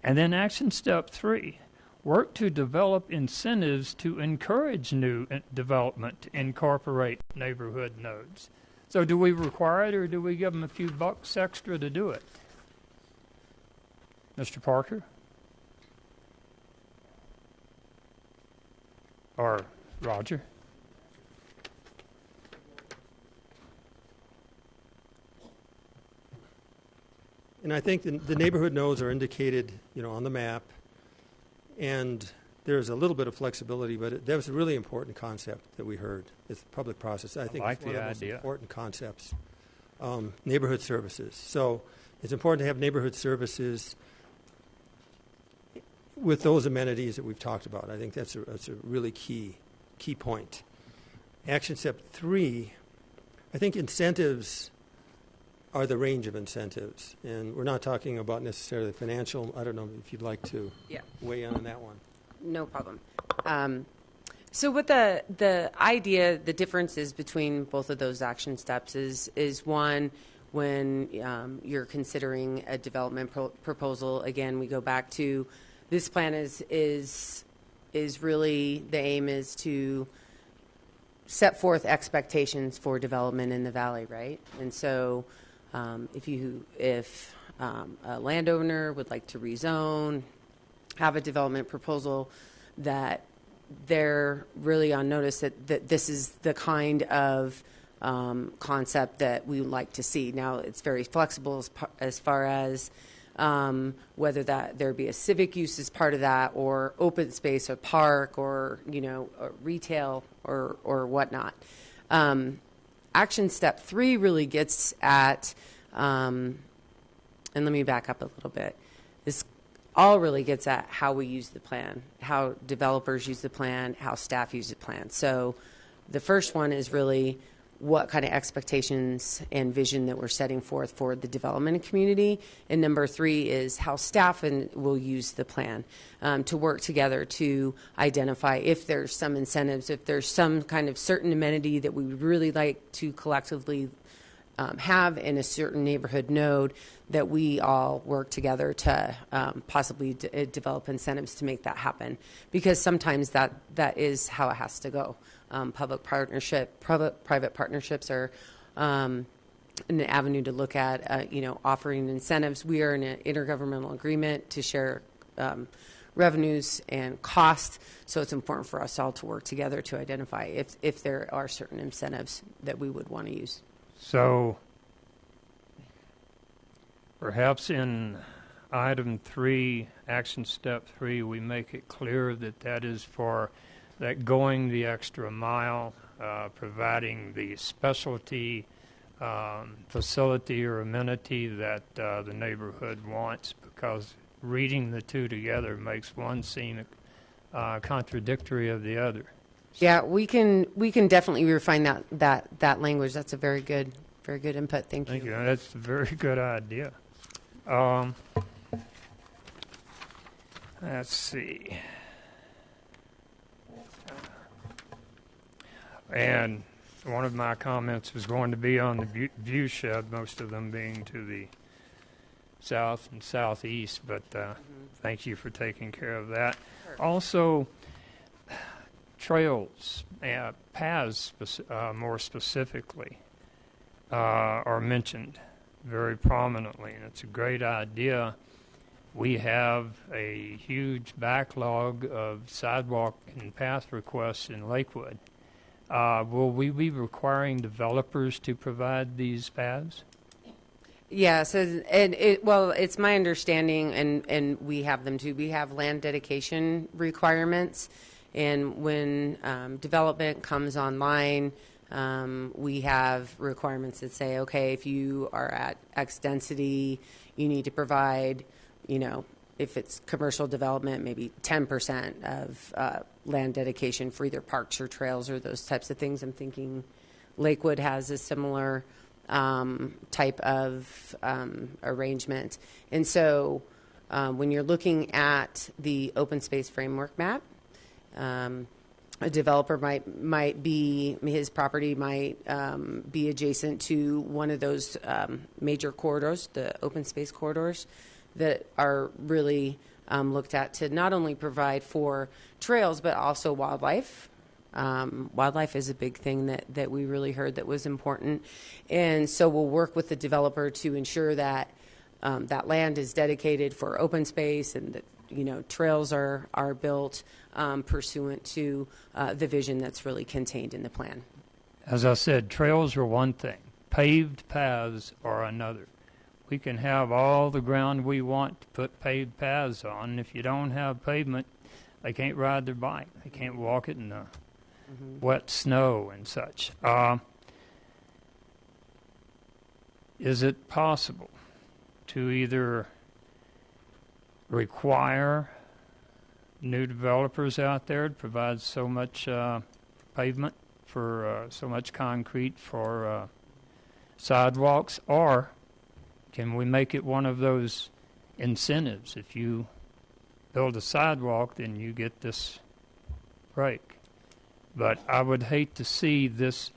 [SPEAKER 7] And then action step 3, work to develop incentives to encourage new development to incorporate neighborhood nodes. So do we require it, or do we give them a few bucks extra to do it? Mr. Parker? Or Roger?
[SPEAKER 6] And I think the neighborhood nodes are indicated, on the map, and there's a little bit of flexibility, but that was a really important concept that we heard. It's a public process. I think
[SPEAKER 7] like
[SPEAKER 6] it's one
[SPEAKER 7] the
[SPEAKER 6] of the most
[SPEAKER 7] idea.
[SPEAKER 6] important concepts. Neighborhood services. So it's important to have neighborhood services with those amenities that we've talked about. I think that's a really key point. Action step 3, I think incentives are the range of incentives. And we're not talking about necessarily financial. I don't know if you'd like to weigh in on that one.
[SPEAKER 4] No problem. So what the idea, the differences between both of those action steps is one, when you're considering a development proposal, again, we go back to this plan is really, the aim is to set forth expectations for development in the valley, right? And so if a landowner would like to rezone, have a development proposal, that they're really on notice that this is the kind of concept that we would like to see. Now, it's very flexible as far as whether that there be a civic use as part of that, or open space, or park, or or retail, or whatnot. Action step 3 really gets at, and let me back up a little bit. This all really gets at how we use the plan, how developers use the plan, how staff use the plan. So The first one is really what kind of expectations and vision that we're setting forth for the development community. And number 3 is how staff will use the plan to work together to identify if there's some incentives, if there's some kind of certain amenity that we would really like to collectively have in a certain neighborhood node, that we all work together to possibly develop incentives to make that happen. Because sometimes that is how it has to go. Private partnerships are an avenue to look at, offering incentives. We are in an intergovernmental agreement to share revenues and costs, so it's important for us all to work together to identify if there are certain incentives that we would want to use.
[SPEAKER 7] So perhaps in item 3, action step 3, we make it clear that is for that going the extra mile, providing the specialty facility or amenity that the neighborhood wants, because reading the two together makes one seem contradictory of the other.
[SPEAKER 4] Yeah, we can definitely refine that language. That's a very good input. Thank you.
[SPEAKER 7] Thank you. That's a very good idea. Let's see. And one of my comments was going to be on the view shed, most of them being to the south and southeast, but thank you for taking care of that.
[SPEAKER 4] Sure.
[SPEAKER 7] Also, trails, paths more specifically, are mentioned very prominently, and it's a great idea. We have a huge backlog of sidewalk and path requests in Lakewood. Will we be requiring developers to provide these paths?
[SPEAKER 4] Yeah, it's my understanding, and we have them too. We have land dedication requirements, and when development comes online, we have requirements that say, okay, if you are at X density, you need to provide, if it's commercial development, maybe 10% of land dedication for either parks or trails or those types of things. I'm thinking Lakewood has a similar type of arrangement. And so when you're looking at the open space framework map, a developer might be, his property might be adjacent to one of those major corridors, the open space corridors, that are really looked at to not only provide for trails but also wildlife. Wildlife is a big thing that we really heard that was important, and so we'll work with the developer to ensure that that land is dedicated for open space and that trails are built pursuant to the vision that's really contained in the plan.
[SPEAKER 7] As I said, trails are one thing, paved paths are another. We can have all the ground we want to put paved paths on, and if you don't have pavement, they can't ride their bike. They can't walk it in the wet snow and such. Is it possible to either require new developers out there to provide so much pavement for so much concrete for sidewalks, or can we make it one of those incentives? If you build a sidewalk, then you get this break. But I would hate to see this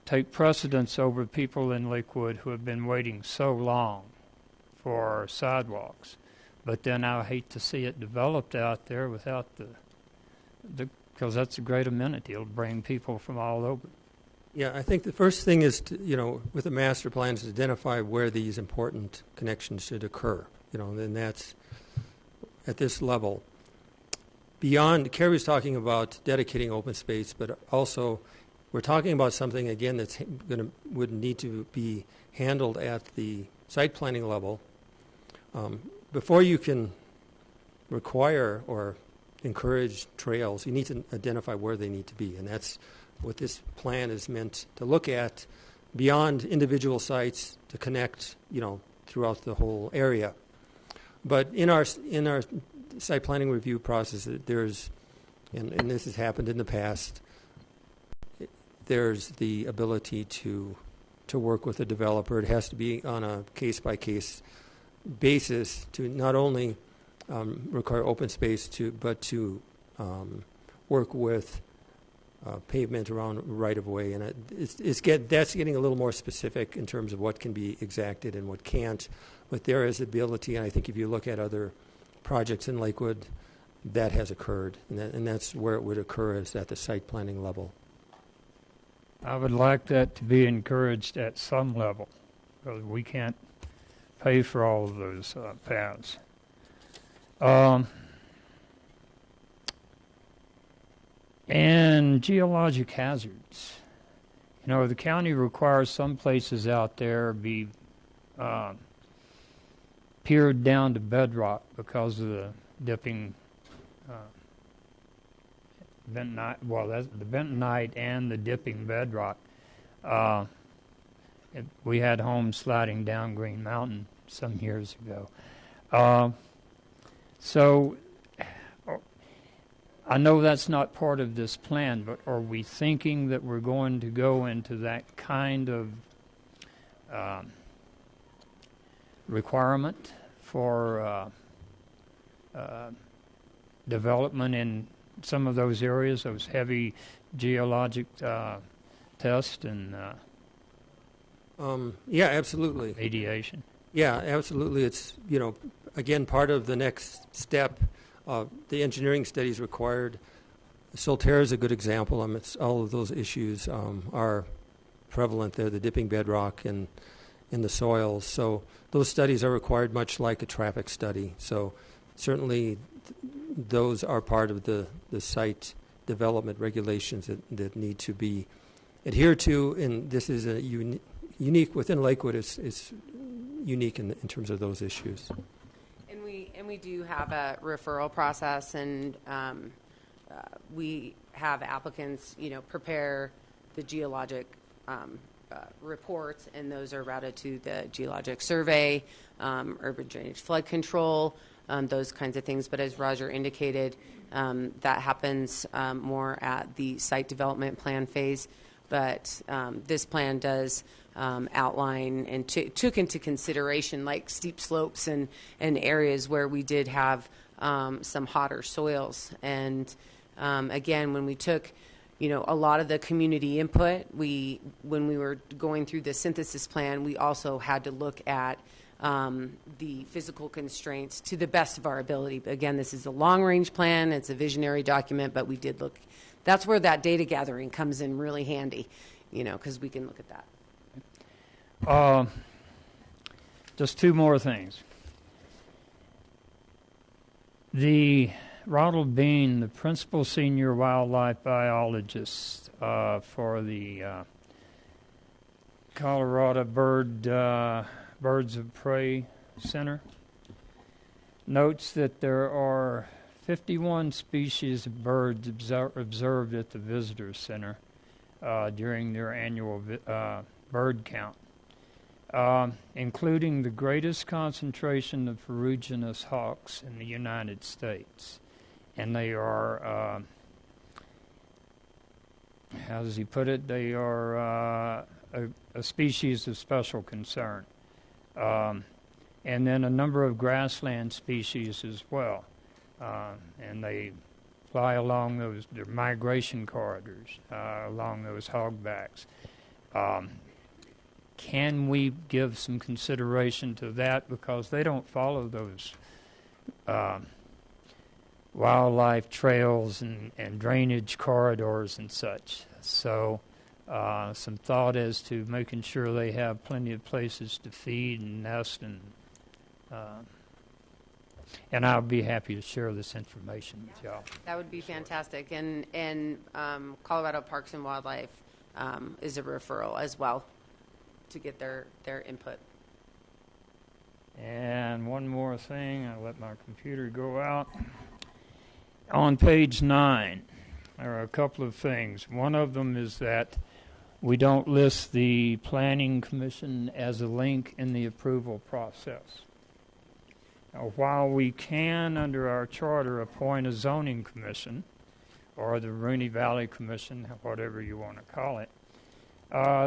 [SPEAKER 7] take precedence over people in Lakewood who have been waiting so long for sidewalks. But then I hate to see it developed out there without because that's a great amenity. It'll bring people from all over.
[SPEAKER 6] Yeah, I think the first thing is to, with the master plan, is to identify where these important connections should occur. And that's at this level. Beyond, Carrie was talking about dedicating open space, but also we're talking about something, again, that's would need to be handled at the site planning level. Before you can require or encourage trails, you need to identify where they need to be, and that's what this plan is meant to look at, beyond individual sites to connect, throughout the whole area. But in our site planning review process, there's, and this has happened in the past, there's the ability to work with a developer. It has to be on a case-by-case basis to not only require open space but to work with pavement around right-of-way, and that's getting a little more specific in terms of what can be exacted and what can't. But there is ability, and I think if you look at other projects in Lakewood, that has occurred, and that's where it would occur, is at the site planning level.
[SPEAKER 7] I would like that to be encouraged at some level, because we can't pay for all of those paths. And geologic hazards. You know, the county requires some places out there be peered down to bedrock because of the dipping bentonite. Well, that's the bentonite and the dipping bedrock. We had homes sliding down Green Mountain some years ago. So I know that's not part of this plan, but are we thinking that we're going to go into that kind of requirement for development in some of those areas, those heavy geologic tests and
[SPEAKER 6] Yeah, absolutely.
[SPEAKER 7] mediation?
[SPEAKER 6] Yeah, absolutely. It's, again, part of the next step. The engineering studies required. Solterra is a good example. It's all of those issues are prevalent there, the dipping bedrock and in the soils. So those studies are required, much like a traffic study. So certainly those are part of the site development regulations that need to be adhered to, and this is a unique within Lakewood. It's unique in terms of those issues.
[SPEAKER 4] And we do have a referral process, and we have applicants, prepare the geologic reports, and those are routed to the Geologic Survey, urban drainage flood control, those kinds of things. But as Roger indicated, that happens more at the site development plan phase. But this plan does outline and took into consideration like steep slopes and areas where we did have some hotter soils. And again, when we took a lot of the community input, when we were going through the synthesis plan, we also had to look at the physical constraints to the best of our ability. But again, this is a long-range plan. It's a visionary document, but we did look. That's where that data gathering comes in really handy, because we can look at that.
[SPEAKER 7] Just two more things. The Ronald Bean, the principal senior wildlife biologist for the Colorado Birds of Prey Center, notes that there are 51 species of birds observed at the visitor center during their annual bird count, including the greatest concentration of ferruginous hawks in the United States. And they are, how does he put it? They are a species of special concern. And then a number of grassland species as well. And they fly along their migration corridors, along those hogbacks. Can we give some consideration to that, because they don't follow those wildlife trails and drainage corridors and such? So some thought as to making sure they have plenty of places to feed and nest, and I'll be happy to share this information with y'all.
[SPEAKER 4] That would be fantastic. And Colorado Parks and Wildlife is a referral as well to get their input.
[SPEAKER 7] And one more thing, I let my computer go out. On page 9, there are a couple of things. One of them is that we don't list the Planning Commission as a link in the approval process. Now, while we can, under our charter, appoint a zoning commission, or the Rooney Valley Commission, whatever you want to call it,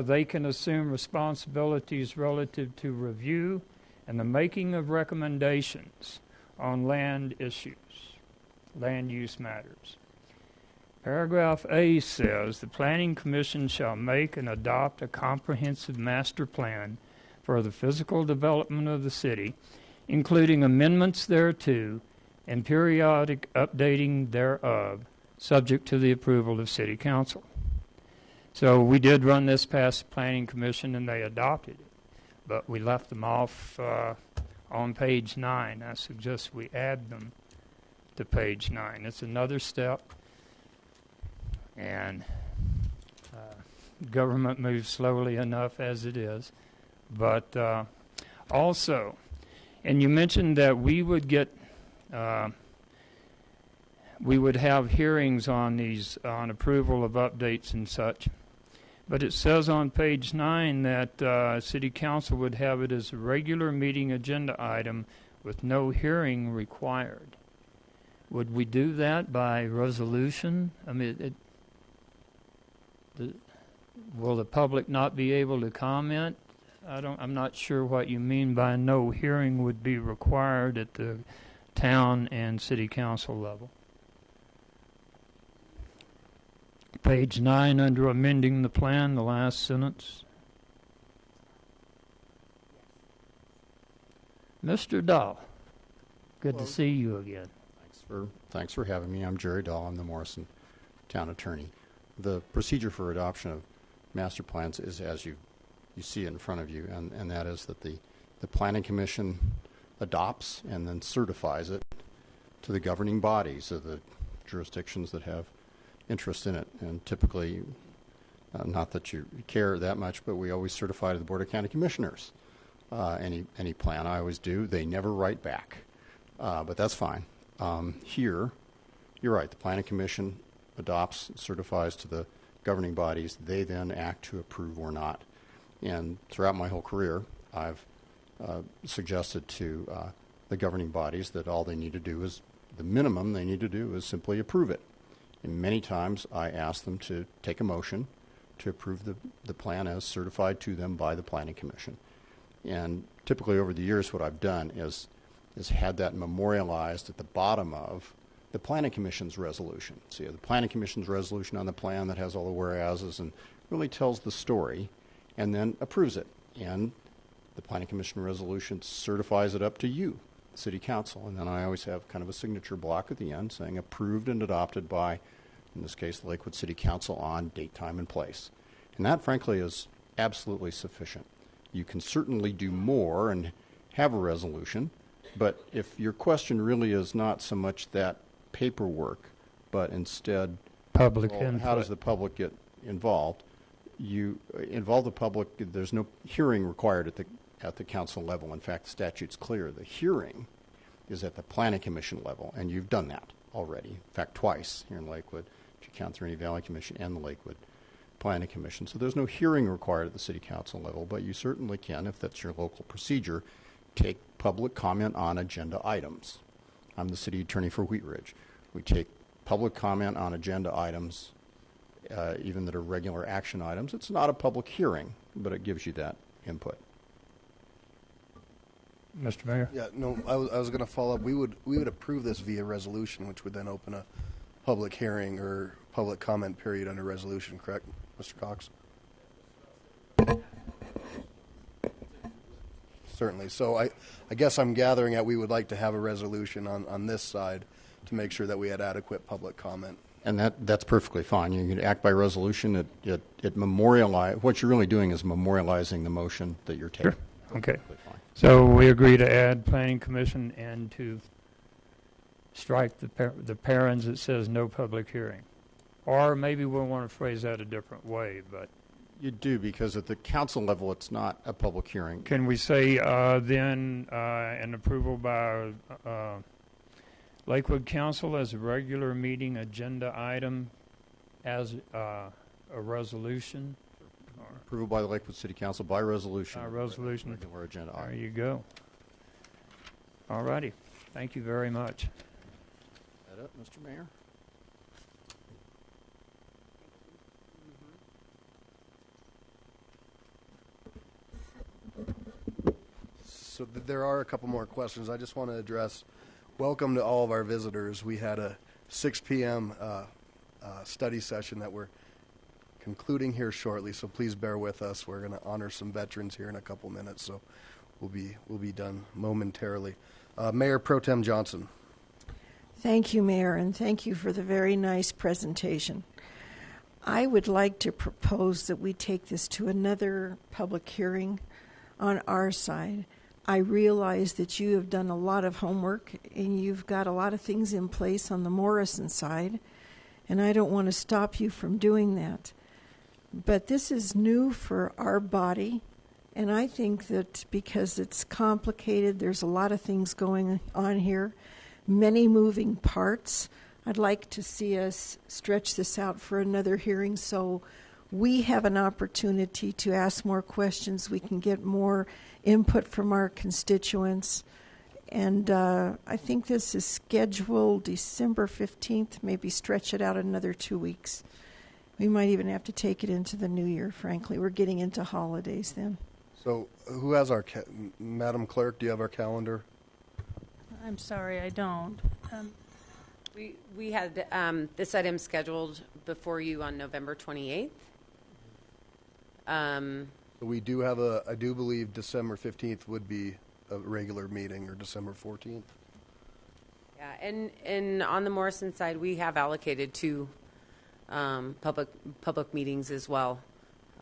[SPEAKER 7] they can assume responsibilities relative to review and the making of recommendations on land issues, land use matters. Paragraph A says the Planning Commission shall make and adopt a comprehensive master plan for the physical development of the city, including amendments thereto and periodic updating thereof, subject to the approval of City Council. So we did run this past the Planning Commission and they adopted it, but we left them off on page 9. I suggest we add them to page 9. It's another step, and government moves slowly enough as it is. But also, and you mentioned that we would get, we would have hearings on these, on approval of updates and such. But it says on page 9 that City Council would have it as a regular meeting agenda item with no hearing required. Would we do that by resolution? I mean, will the public not be able to comment? I'm not sure what you mean by no hearing would be required at the town and City Council level. Page 9 under amending the plan, the last sentence. Mr. Dahl, good to see you again.
[SPEAKER 9] Thanks for having me. I'm Jerry Dahl. I'm the Morrison town attorney. The procedure for adoption of master plans is as you see it in front of you, and that is that the Planning Commission adopts and then certifies it to the governing bodies of the jurisdictions that have interest in it. And typically, not that you care that much, but we always certify to the Board of County Commissioners any plan. I always do. They never write back, but that's fine. Here, you're right. The Planning Commission adopts, certifies to the governing bodies. They then act to approve or not. And throughout my whole career, I've suggested to the governing bodies that all they need to do is, the minimum they need to do is simply approve it. And many times I ask them to take a motion to approve the plan as certified to them by the Planning Commission. And typically over the years what I've done is had that memorialized at the bottom of the Planning Commission's resolution. So you have the Planning Commission's resolution on the plan that has all the whereases and really tells the story and then approves it. And the Planning Commission resolution certifies it up to you, City Council. And then I always have kind of a signature block at the end saying approved and adopted by, in this case, the Lakewood City Council on date, time, and place. And that, frankly, is absolutely sufficient. You can certainly do more and have a resolution, but if your question really is not so much that paperwork, but instead
[SPEAKER 7] Public
[SPEAKER 9] well,
[SPEAKER 7] input.
[SPEAKER 9] how does the public get involved? You involve the public. There's no hearing required at the council level. In fact, the statute's clear. The hearing is at the Planning Commission level, and you've done that already. In fact, twice here in Lakewood, if you count the Rooney Valley Commission and the Lakewood Planning Commission. So there's no hearing required at the City Council level, but you certainly can, if that's your local procedure, take public comment on agenda items. I'm the city attorney for Wheat Ridge. We take public comment on agenda items, even that are regular action items. It's not a public hearing, but it gives you that input.
[SPEAKER 7] Mr. Mayor?
[SPEAKER 1] Yeah, no, I was going to follow up. We would approve this via resolution, which would then open a public hearing or public comment period under resolution, correct, Mr. Cox? Certainly. So I guess I'm gathering that we would like to have a resolution on this side to make sure that we had adequate public comment.
[SPEAKER 9] And that's perfectly fine. You can act by resolution. It memorialize. What you're really doing is memorializing the motion that you're taking.
[SPEAKER 7] Sure. Okay.
[SPEAKER 9] Perfectly fine.
[SPEAKER 7] So we agree to add Planning Commission and to strike the parens that says no public hearing. Or maybe we'll want to phrase that a different way, but
[SPEAKER 9] You do, because at the council level, it's not a public hearing.
[SPEAKER 7] can we say then an approval by Lakewood Council as a regular meeting agenda item as a resolution?
[SPEAKER 9] Approval by the Lakewood City Council by resolution.
[SPEAKER 7] Resolution.
[SPEAKER 9] Regular agenda
[SPEAKER 7] There
[SPEAKER 9] item.
[SPEAKER 7] you go. All righty. Thank you very much.
[SPEAKER 9] Is that it, Mr. Mayor?
[SPEAKER 1] So there are a couple more questions. I just want to address. Welcome to all of our visitors. We had a 6 p.m. Study session that we're concluding here shortly, so please bear with us. We're going to honor some veterans here in a couple minutes, so we'll be done momentarily. Mayor Pro Tem Johnson.
[SPEAKER 10] Thank you, Mayor, and thank you for the very nice presentation. I would like to propose that we take this to another public hearing on our side. I realize that you have done a lot of homework and you've got a lot of things in place on the Morrison side, and I don't want to stop you from doing that. But this is new for our body, and I think that because it's complicated, there's a lot of things going on here, many moving parts. I'd like to see us stretch this out for another hearing so we have an opportunity to ask more questions. We can get more input from our constituents. And I think this is scheduled December 15th, maybe stretch it out another 2 weeks. We might even have to take it into the new year, frankly. We're getting into holidays then.
[SPEAKER 1] So who has our, Madam Clerk, do you have our calendar?
[SPEAKER 2] I'm sorry, I don't.
[SPEAKER 4] We had this item scheduled before you on November 28th.
[SPEAKER 1] We do have I do believe December 15th would be a regular meeting, or December 14th.
[SPEAKER 4] Yeah, and on the Morrison side, we have allocated two public meetings as well,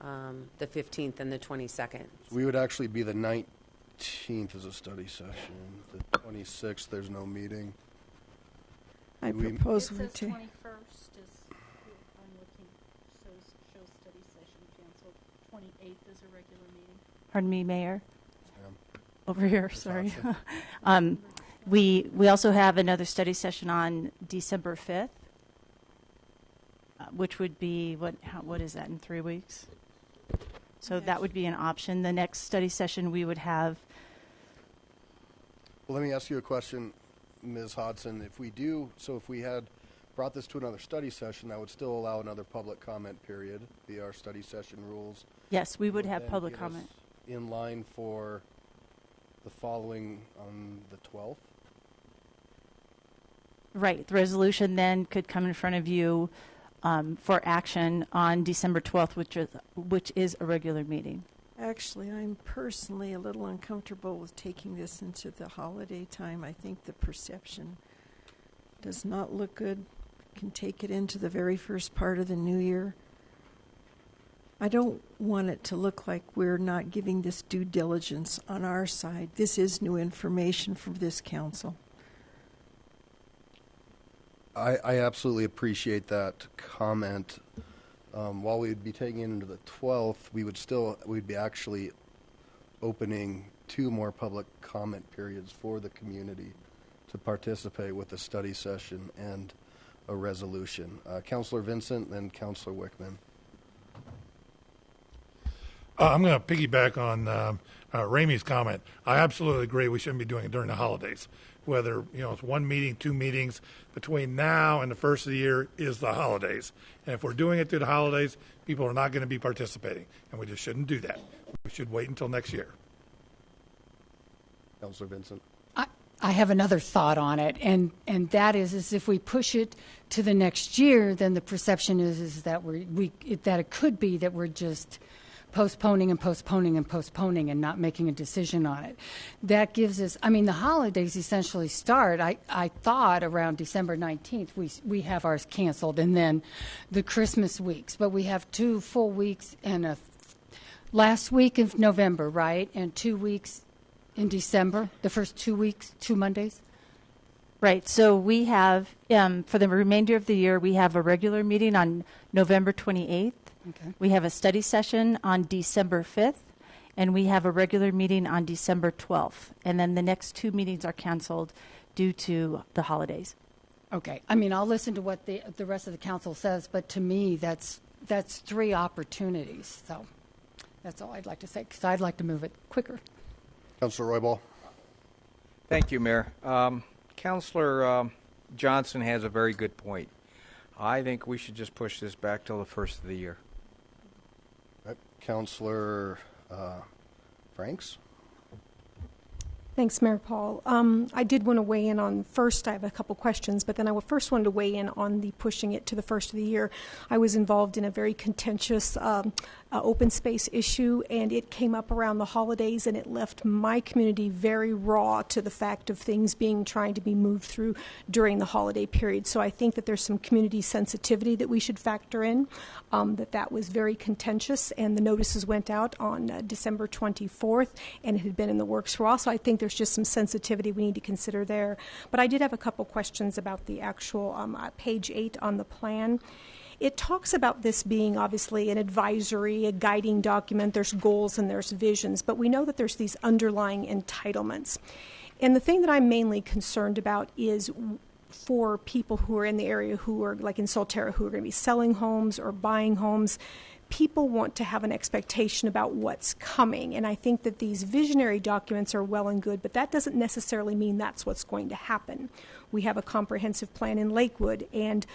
[SPEAKER 4] the 15th and the 22nd.
[SPEAKER 1] We would actually be the 19th as a study session. The 26th, there's no meeting.
[SPEAKER 10] I propose we
[SPEAKER 3] It says
[SPEAKER 10] take.
[SPEAKER 3] 21st is, I'm looking, shows study session canceled. 28th is a regular meeting.
[SPEAKER 11] Pardon me, Mayor.
[SPEAKER 1] Ma'am.
[SPEAKER 11] Over here, sorry. We also have another study session on December 5th, which would be, what is that, in 3 weeks? So that would be an option. The next study session we would have.
[SPEAKER 1] Well, let me ask you a question, Ms. Hodson. If we had brought this to another study session, that would still allow another public comment period via our study session rules.
[SPEAKER 11] Yes, we would have
[SPEAKER 1] then
[SPEAKER 11] public
[SPEAKER 1] get
[SPEAKER 11] comment.
[SPEAKER 1] us in line for the following on the 12th.
[SPEAKER 11] Right. The resolution then could come in front of you for action on December 12th, which is a regular meeting.
[SPEAKER 10] Actually, I'm personally a little uncomfortable with taking this into the holiday time. I think the perception does not look good. Can take it into the very first part of the new year. I don't want it to look like we're not giving this due diligence on our side. This is new information from this council.
[SPEAKER 1] I absolutely appreciate that comment. While we'd be taking it into the 12th, we'd be actually opening 2 more public comment periods for the community to participate with a study session and a resolution. Councillor Vincent and Councillor Wickman.
[SPEAKER 12] I'm going to piggyback on Ramey's comment. I absolutely agree we shouldn't be doing it during the holidays. Whether it's 1 meeting, 2 meetings, between now and the first of the year is the holidays. And if we're doing it through the holidays, people are not going to be participating, and we just shouldn't do that. We should wait until next year.
[SPEAKER 1] Councillor Vincent.
[SPEAKER 13] I have another thought on it, and that is if we push it to the next year, then the perception is that that it could be that we're just postponing and postponing and postponing and not making a decision on it. That gives us, the holidays essentially start, I thought around December 19th, we have ours canceled, and then the Christmas weeks. But we have 2 full weeks and a last week of November, right? And 2 weeks in December, the first 2 weeks, 2 Mondays?
[SPEAKER 11] Right. So we have, for the remainder of the year, we have a regular meeting on November 28th. Okay. We have a study session on December 5th, and we have a regular meeting on December 12th. And then the next 2 meetings are canceled due to the holidays.
[SPEAKER 13] Okay. I'll listen to what the rest of the council says, but to me, that's 3 opportunities. So that's all I'd like to say, because I'd like to move it quicker.
[SPEAKER 1] Councillor Roybal.
[SPEAKER 14] Thank you, Mayor. Councillor Johnson has a very good point. I think we should just push this back till the first of the year.
[SPEAKER 1] Councillor Franks.
[SPEAKER 15] Thanks, Mayor Paul. I did want to weigh in on first. I have a couple questions, but then I first wanted to weigh in on the pushing it to the first of the year. I was involved in a very contentious open space issue, and it came up around the holidays, and it left my community very raw to the fact of things trying to be moved through during the holiday period. So I think that there's some community sensitivity that we should factor in. That was very contentious, and the notices went out on December 24th, and it had been in the works for a while. So I think there's just some sensitivity we need to consider there. But I did have a couple questions about the actual page 8 on the plan. It talks about this being obviously an advisory, a guiding document. There's goals and there's visions, but we know that there's these underlying entitlements. And the thing that I'm mainly concerned about is for people who are in the area who are, like in Solterra, who are going to be selling homes or buying homes. People want to have an expectation about what's coming. And I think that these visionary documents are well and good, but that doesn't necessarily mean that's what's going to happen. We have a comprehensive plan in Lakewood, and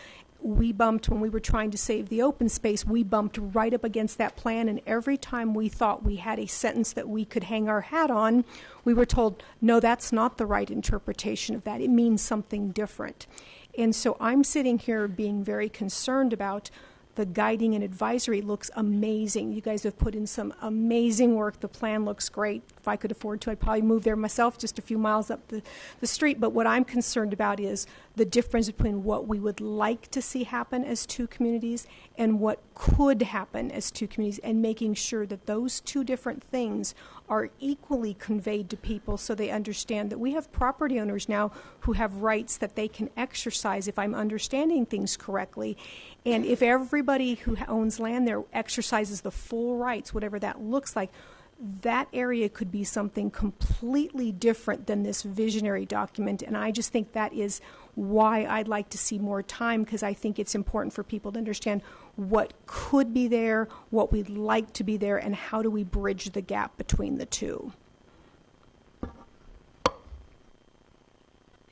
[SPEAKER 15] we bumped, when we were trying to save the open space, we bumped right up against that plan, and every time we thought we had a sentence that we could hang our hat on, we were told, no, that's not the right interpretation of that. It means something different. And so I'm sitting here being very concerned about the guiding and advisory. Looks amazing. You guys have put in some amazing work. The plan looks great. If I could afford to, I'd probably move there myself, just a few miles up the street. But what I'm concerned about is the difference between what we would like to see happen as two communities and what could happen as two communities, and making sure that those two different things are equally conveyed to people so they understand that we have property owners now who have rights that they can exercise, if I'm understanding things correctly. And if everybody who owns land there exercises the full rights, whatever that looks like, that area could be something completely different than this visionary document. And I just think that is why I'd like to see more time, because I think it's important for people to understand what could be there, what we'd like to be there, and how do we bridge the gap between the two.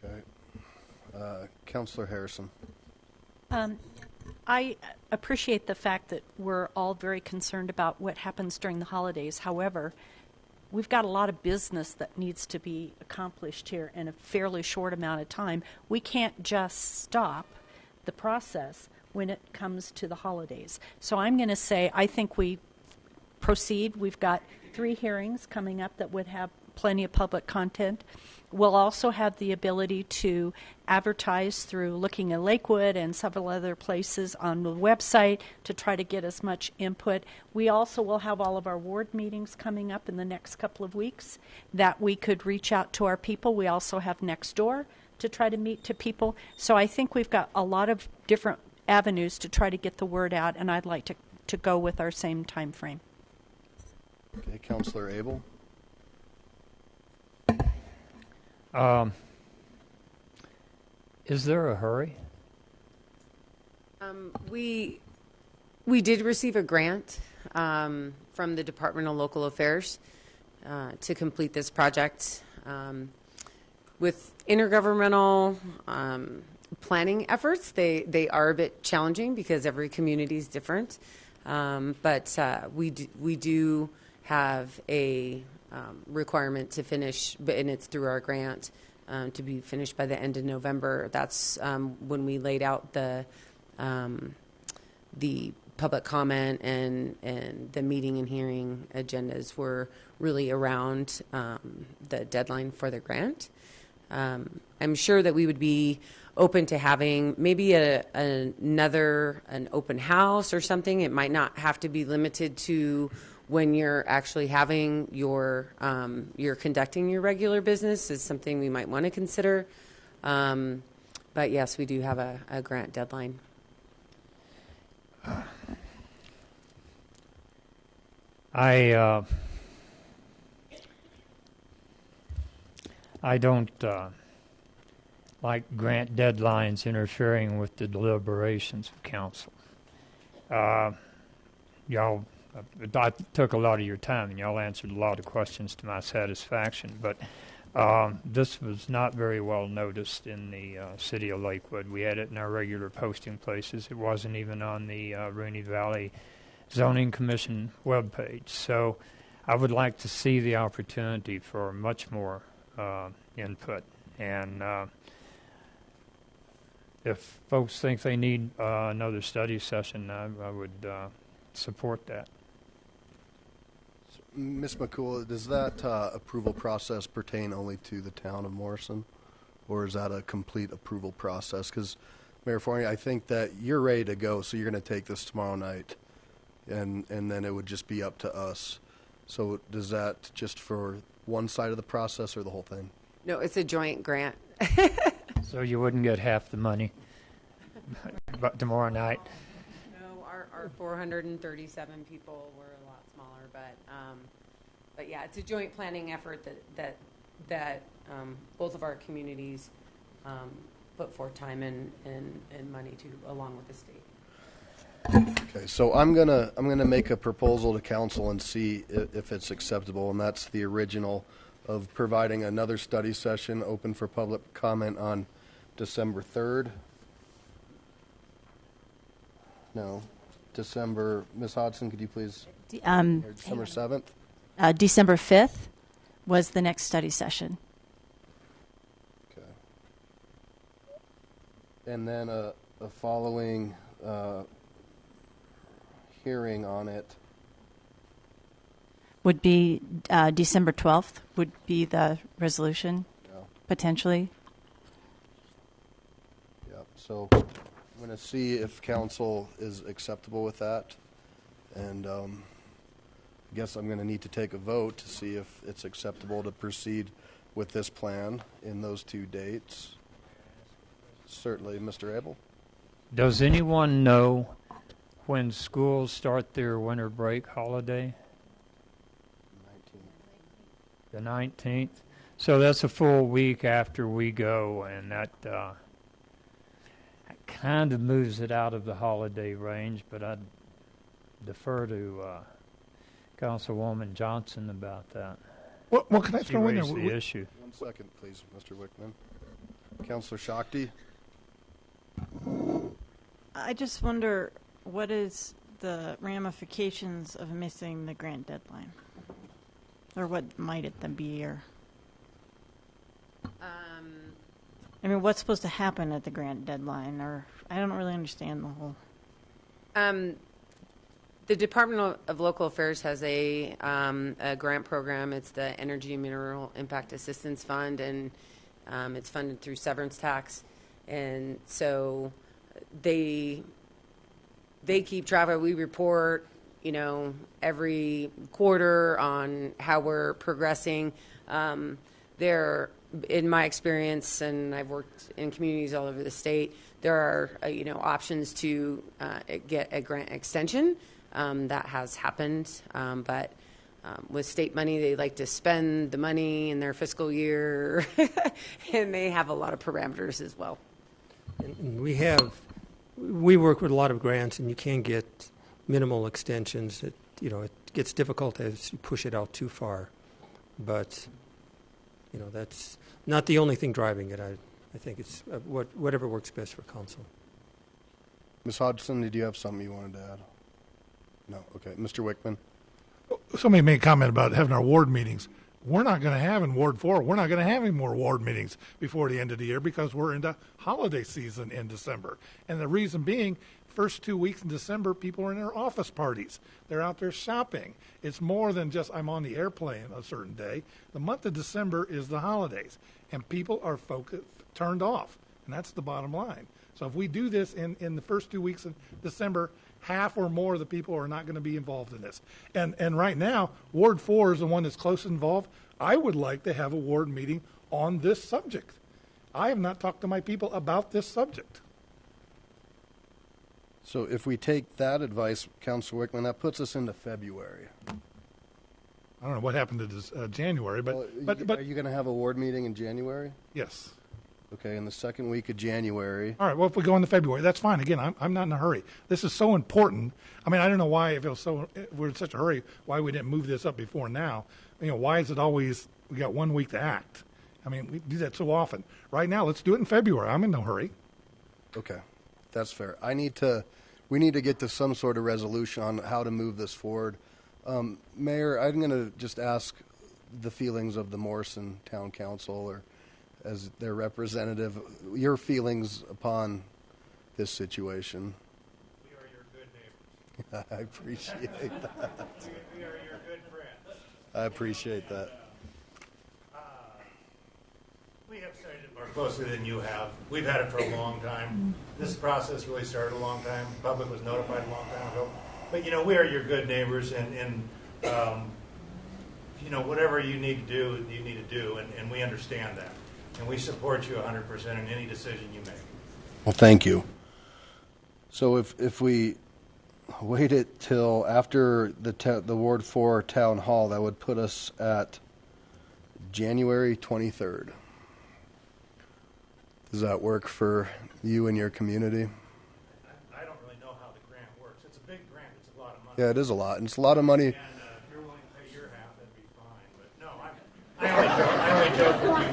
[SPEAKER 1] Okay. Councillor Harrison.
[SPEAKER 3] I appreciate the fact that we're all very concerned about what happens during the holidays. However, we've got a lot of business that needs to be accomplished here in a fairly short amount of time. We can't just stop the process when it comes to the holidays. So I'm going to say I think we proceed. We've got 3 hearings coming up that would have plenty of public content. We'll also have the ability to advertise through looking at Lakewood and several other places on the website to try to get as much input. We also will have all of our ward meetings coming up in the next couple of weeks that we could reach out to our people. We also have next door to try to meet to people. So I think we've got a lot of different avenues to try to get the word out, and I'd like to go with our same time frame.
[SPEAKER 1] Okay, Councillor Abel.
[SPEAKER 7] Is there a hurry?
[SPEAKER 4] We did receive a grant from the Department of Local Affairs to complete this project. With intergovernmental planning efforts, they are a bit challenging because every community is different. But we do have a requirement to finish, and it's through our grant, to be finished by the end of November. That's when we laid out the public comment and the meeting and hearing agendas were really around the deadline for the grant. I'm sure that we would be open to having maybe an open house or something. It might not have to be limited to when you're actually having you're conducting your regular business. Is something we might want to consider. But yes, we do have a grant deadline.
[SPEAKER 7] I don't like grant deadlines interfering with the deliberations of council. Y'all, I took a lot of your time, and y'all answered a lot of questions to my satisfaction, but this was not very well noticed in the city of Lakewood. We had it in our regular posting places. It wasn't even on the Rooney Valley Zoning Commission webpage. So I would like to see the opportunity for much more input. And if folks think they need another study session, I would support that.
[SPEAKER 1] Ms. McCool, does that approval process pertain only to the town of Morrison, or is that a complete approval process? Because, Mayor Forney, I think that you're ready to go, so you're going to take this tomorrow night, and then it would just be up to us. So does that just for one side of the process or the whole thing?
[SPEAKER 4] No, it's a joint grant.
[SPEAKER 7] So you wouldn't get half the money but tomorrow night.
[SPEAKER 4] No, our 437 people were a lot smaller, but yeah, it's a joint planning effort that both of our communities put forth time and money to, along with the state.
[SPEAKER 1] Okay, so I'm gonna make a proposal to council and see if it's acceptable, and that's the original of providing another study session open for public comment on December 3rd. No, December. Ms. Hodson, could you please? Or December 7th.
[SPEAKER 11] December 5th was the next study session.
[SPEAKER 1] Okay. And then a following hearing on it
[SPEAKER 11] Would be December 12th would be the resolution, potentially.
[SPEAKER 1] Yep. So I'm going to see if council is acceptable with that, and I guess I'm going to need to take a vote to see if it's acceptable to proceed with this plan in those two dates. Certainly, Mr. Abel.
[SPEAKER 7] Does anyone know when schools start their winter break holiday?
[SPEAKER 1] 19th.
[SPEAKER 7] The 19th. So that's a full week after we go, and that kind of moves it out of the holiday range, but I'd defer to Councilwoman Johnson about that.
[SPEAKER 12] Well, can I
[SPEAKER 7] She
[SPEAKER 12] throw in
[SPEAKER 7] raised
[SPEAKER 12] there?
[SPEAKER 7] the issue.
[SPEAKER 1] 1 second, please, Mr. Wickman. Councilor Shakti.
[SPEAKER 16] I just wonder, what is the ramifications of missing the grant deadline? Or what might it then be? Or I mean, what's supposed to happen at the grant deadline? Or I don't really understand the whole.
[SPEAKER 4] The Department of Local Affairs has a grant program. It's the Energy and Mineral Impact Assistance Fund, and it's funded through severance tax. And so they keep track of. We report, every quarter on how we're progressing. There, in my experience, and I've worked in communities all over the state, there are options to get a grant extension. That has happened, but with state money, they like to spend the money in their fiscal year, and they have a lot of parameters as well.
[SPEAKER 6] And we work with a lot of grants, and you can get minimal extensions. It gets difficult as you push it out too far, but that's not the only thing driving it. I think it's whatever works best for council.
[SPEAKER 1] Ms. Hodgson, did you have something you wanted to add? No. Okay. Mr. Wickman.
[SPEAKER 12] Somebody made a comment about having our ward meetings. We're not going to have in Ward 4, we're not going to have any more ward meetings before the end of the year because we're into holiday season in December. And the reason being, first 2 weeks in December, people are in their office parties. They're out there shopping. It's more than just I'm on the airplane a certain day. The month of December is the holidays, and people are turned off, and that's the bottom line. So if we do this in the first 2 weeks in December, half or more of the people are not going to be involved in this. And right now, Ward 4 is the one that's close involved. I would like to have a ward meeting on this subject. I have not talked to my people about this subject.
[SPEAKER 1] So if we take that advice, Councilor Wickman, that puts us into February.
[SPEAKER 12] I don't know what happened to this, January, but
[SPEAKER 1] Are you going to have a ward meeting in January?
[SPEAKER 12] Yes.
[SPEAKER 1] Okay, in the second week of January.
[SPEAKER 12] All right, well, if we go into February, that's fine. Again, I'm not in a hurry. This is so important. I mean, I don't know why, if we're in such a hurry, why we didn't move this up before now. Why is it always, we got 1 week to act? I mean, we do that so often. Right now, let's do it in February. I'm in no hurry.
[SPEAKER 1] Okay, that's fair. We need to get to some sort of resolution on how to move this forward. Mayor, I'm going to just ask the feelings of the Morrison Town Council, or as their representative, your feelings upon this situation.
[SPEAKER 5] We are your good neighbors.
[SPEAKER 1] I appreciate that.
[SPEAKER 5] We are your good friends.
[SPEAKER 1] I appreciate that.
[SPEAKER 5] We have studied it more closely than you have. We've had it for a long time. This process really started a long time. The public was notified a long time ago. But, we are your good neighbors, and whatever you need to do, you need to do, and we understand that. And we support you 100% in any decision you make.
[SPEAKER 1] Well, thank you. So if we wait it till after the Ward 4 Town Hall, that would put us at January 23rd. Does that work for you and your community?
[SPEAKER 5] I don't really know how the grant works. It's a big grant. It's a lot of money.
[SPEAKER 1] Yeah, it is a lot. And it's a lot of money.
[SPEAKER 5] And if you're willing to pay your half, that'd be fine. But no, I only joke with you.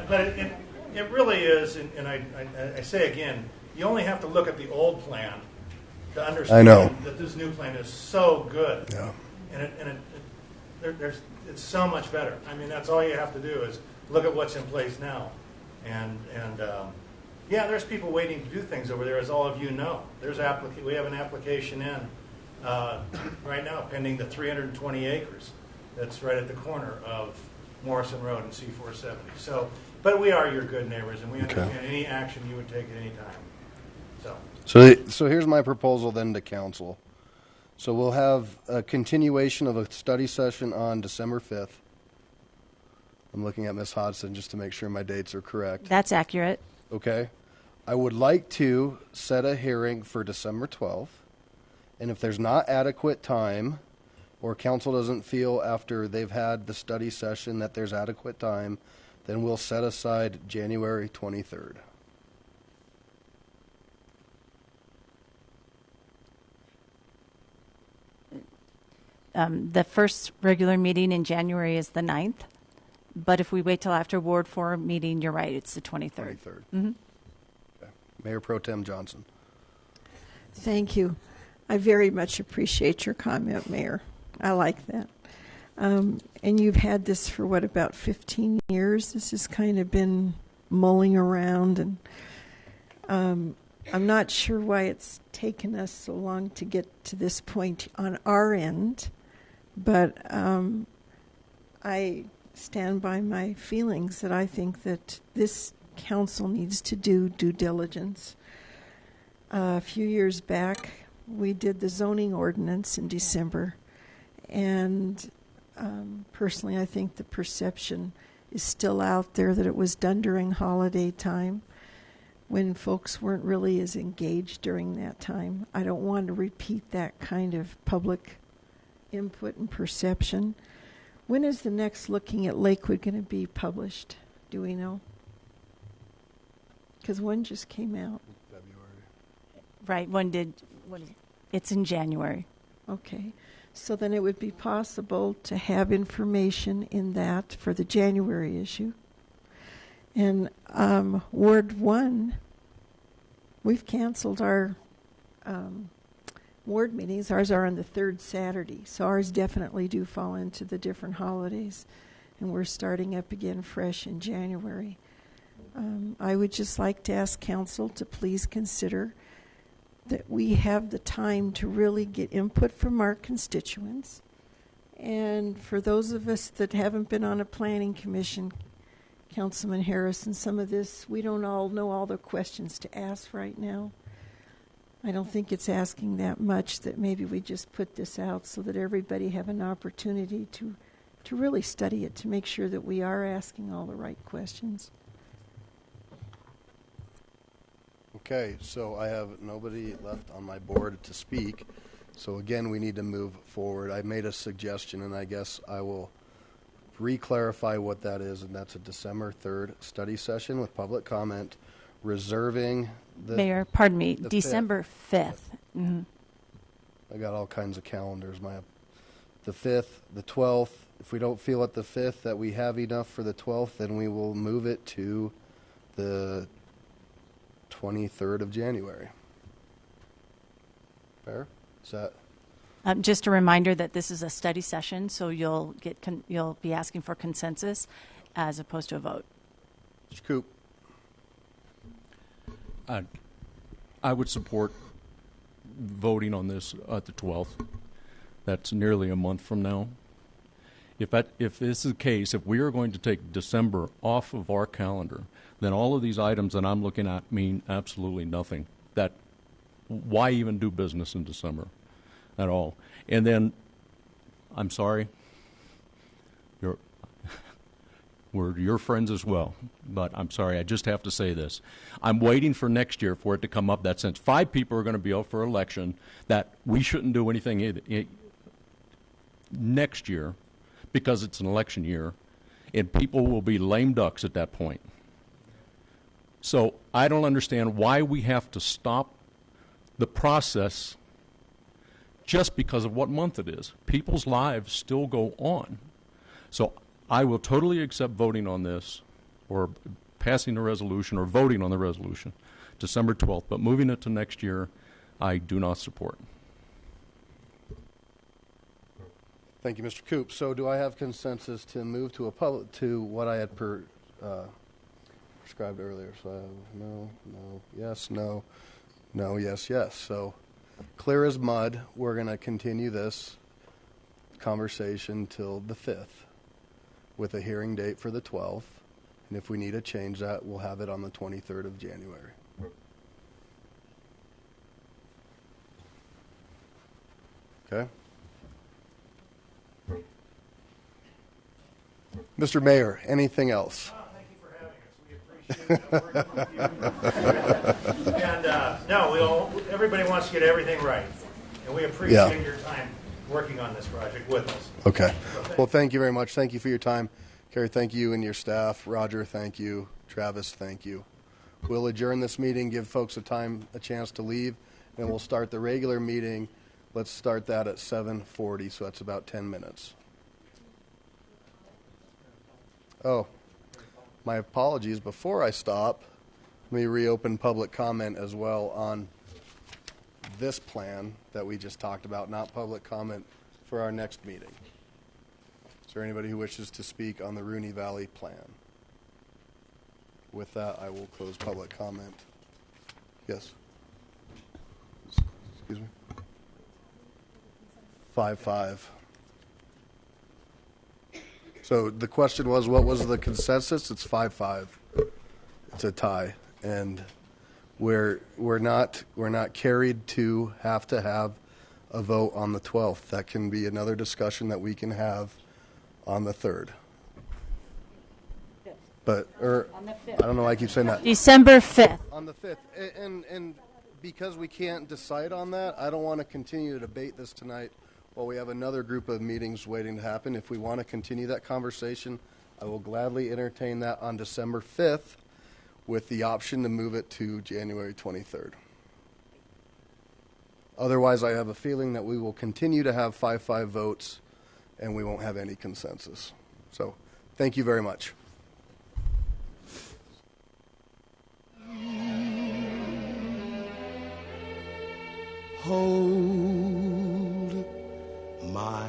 [SPEAKER 5] But it really is, and I say again, you only have to look at the old plan to understand that this new plan is so good.
[SPEAKER 1] Yeah.
[SPEAKER 5] And it's so much better. I mean, that's all you have to do is look at what's in place now. And there's people waiting to do things over there, as all of you know. We have an application in right now pending the 320 acres that's right at the corner of Morrison Road and C470. So, but we are your good neighbors, and we understand any action you would take at any time.
[SPEAKER 1] So here's my proposal then to council. So we'll have a continuation of a study session on December 5th. I'm looking at Ms. Hodson just to make sure my dates are correct.
[SPEAKER 11] That's accurate.
[SPEAKER 1] Okay. I would like to set a hearing for December 12th. And if there's not adequate time, or council doesn't feel after they've had the study session that there's adequate time, then we'll set aside January 23rd.
[SPEAKER 11] The first regular meeting in January is the 9th. But if we wait till after Ward 4 meeting, you're right, it's the 23rd.
[SPEAKER 1] 23rd.
[SPEAKER 11] Mm-hmm.
[SPEAKER 1] Okay. Mayor Pro Tem Johnson.
[SPEAKER 10] Thank you. I very much appreciate your comment, Mayor. I like that. And you've had this for, about 15 years? This has kind of been mulling around, and I'm not sure why it's taken us so long to get to this point on our end, but I stand by my feelings that I think that this council needs to do due diligence. A few years back, we did the zoning ordinance in December, and personally I think the perception is still out there that it was done during holiday time when folks weren't really as engaged during that time. I don't want to repeat that kind of public input and perception. When is the next Looking at Lakewood going to be published? Do we know? Because one just came out.
[SPEAKER 11] Right, it's in January.
[SPEAKER 10] Okay. So then it would be possible to have information in that for the January issue. And Ward 1, we've canceled our ward meetings. Ours are on the third Saturday, so ours definitely do fall into the different holidays, and we're starting up again fresh in January. I would just like to ask council to please consider that we have the time to really get input from our constituents, and for those of us that haven't been on a planning commission, Councilman Harrison, some of this, we don't all know all the questions to ask right now. I don't think it's asking that much that maybe we just put this out so that everybody have an opportunity to really study it, to make sure that we are asking all the right questions.
[SPEAKER 1] Okay, so I have nobody left on my board to speak. So again, we need to move forward. I made a suggestion, and I guess I will re-clarify what that is, and that's a December 3rd study session with public comment, reserving the...
[SPEAKER 11] Mayor, pardon me, December 5th. Mm-hmm.
[SPEAKER 1] I got all kinds of calendars. The 5th, the 12th. If we don't feel at the 5th that we have enough for the 12th, then we will move it to the 23rd of January. Fair? Is that
[SPEAKER 11] Just a reminder that this is a study session, so you'll be asking for consensus as opposed to a vote.
[SPEAKER 1] Mr. Coop.
[SPEAKER 17] I would support voting on this at the 12th. That's nearly a month from now. If this is the case, if we are going to take December off of our calendar, then all of these items that I'm looking at mean absolutely nothing. Why even do business in December at all? And then, I'm sorry, we're your friends as well, but I'm sorry, I just have to say this. I'm waiting for next year for it to come up that since 5 people are going to be out for election, that we shouldn't do anything next year because it's an election year, and people will be lame ducks at that point. So I don't understand why we have to stop the process just because of what month it is. People's lives still go on. So I will totally accept voting on this or passing the resolution or voting on the resolution December 12th, but moving it to next year, I do not support.
[SPEAKER 1] Thank you, Mr. Coop. So do I have consensus to move to what I had prescribed earlier? So no, yes, no, yes, yes. So clear as mud, we're going to continue this conversation till the 5th with a hearing date for the 12th. And if we need to change that, we'll have it on the 23rd of January. Okay? Mr. Mayor, anything else?
[SPEAKER 5] Thank you for having us. We appreciate it. And everybody wants to get everything right. And we appreciate your time working on this project with us.
[SPEAKER 1] Okay. Well, thank you very much. Thank you for your time. Carrie, thank you and your staff. Roger, thank you. Travis, thank you. We'll adjourn this meeting, give folks a chance to leave, and we'll start the regular meeting. Let's start that at 7:40, so that's about 10 minutes. Oh, my apologies. Before I stop, let me reopen public comment as well on this plan that we just talked about, not public comment for our next meeting. Is there anybody who wishes to speak on the Rooney Valley plan? With that, I will close public comment. Yes. Excuse me. 5-5. So the question was, what was the consensus? It's 5-5. It's a tie, and we're not carried to have a vote on the 12th. That can be another discussion that we can have on the 3rd. But
[SPEAKER 11] On the 5th.
[SPEAKER 1] I don't know why I keep saying that.
[SPEAKER 11] December 5th.
[SPEAKER 1] On the 5th. And because we can't decide on that, I don't want to continue to debate this tonight while we have another group of meetings waiting to happen. If we want to continue that conversation, I will gladly entertain that on December 5th with the option to move it to January 23rd. Otherwise, I have a feeling that we will continue to have 5-5 votes and we won't have any consensus. So thank you very much.
[SPEAKER 18] Hold my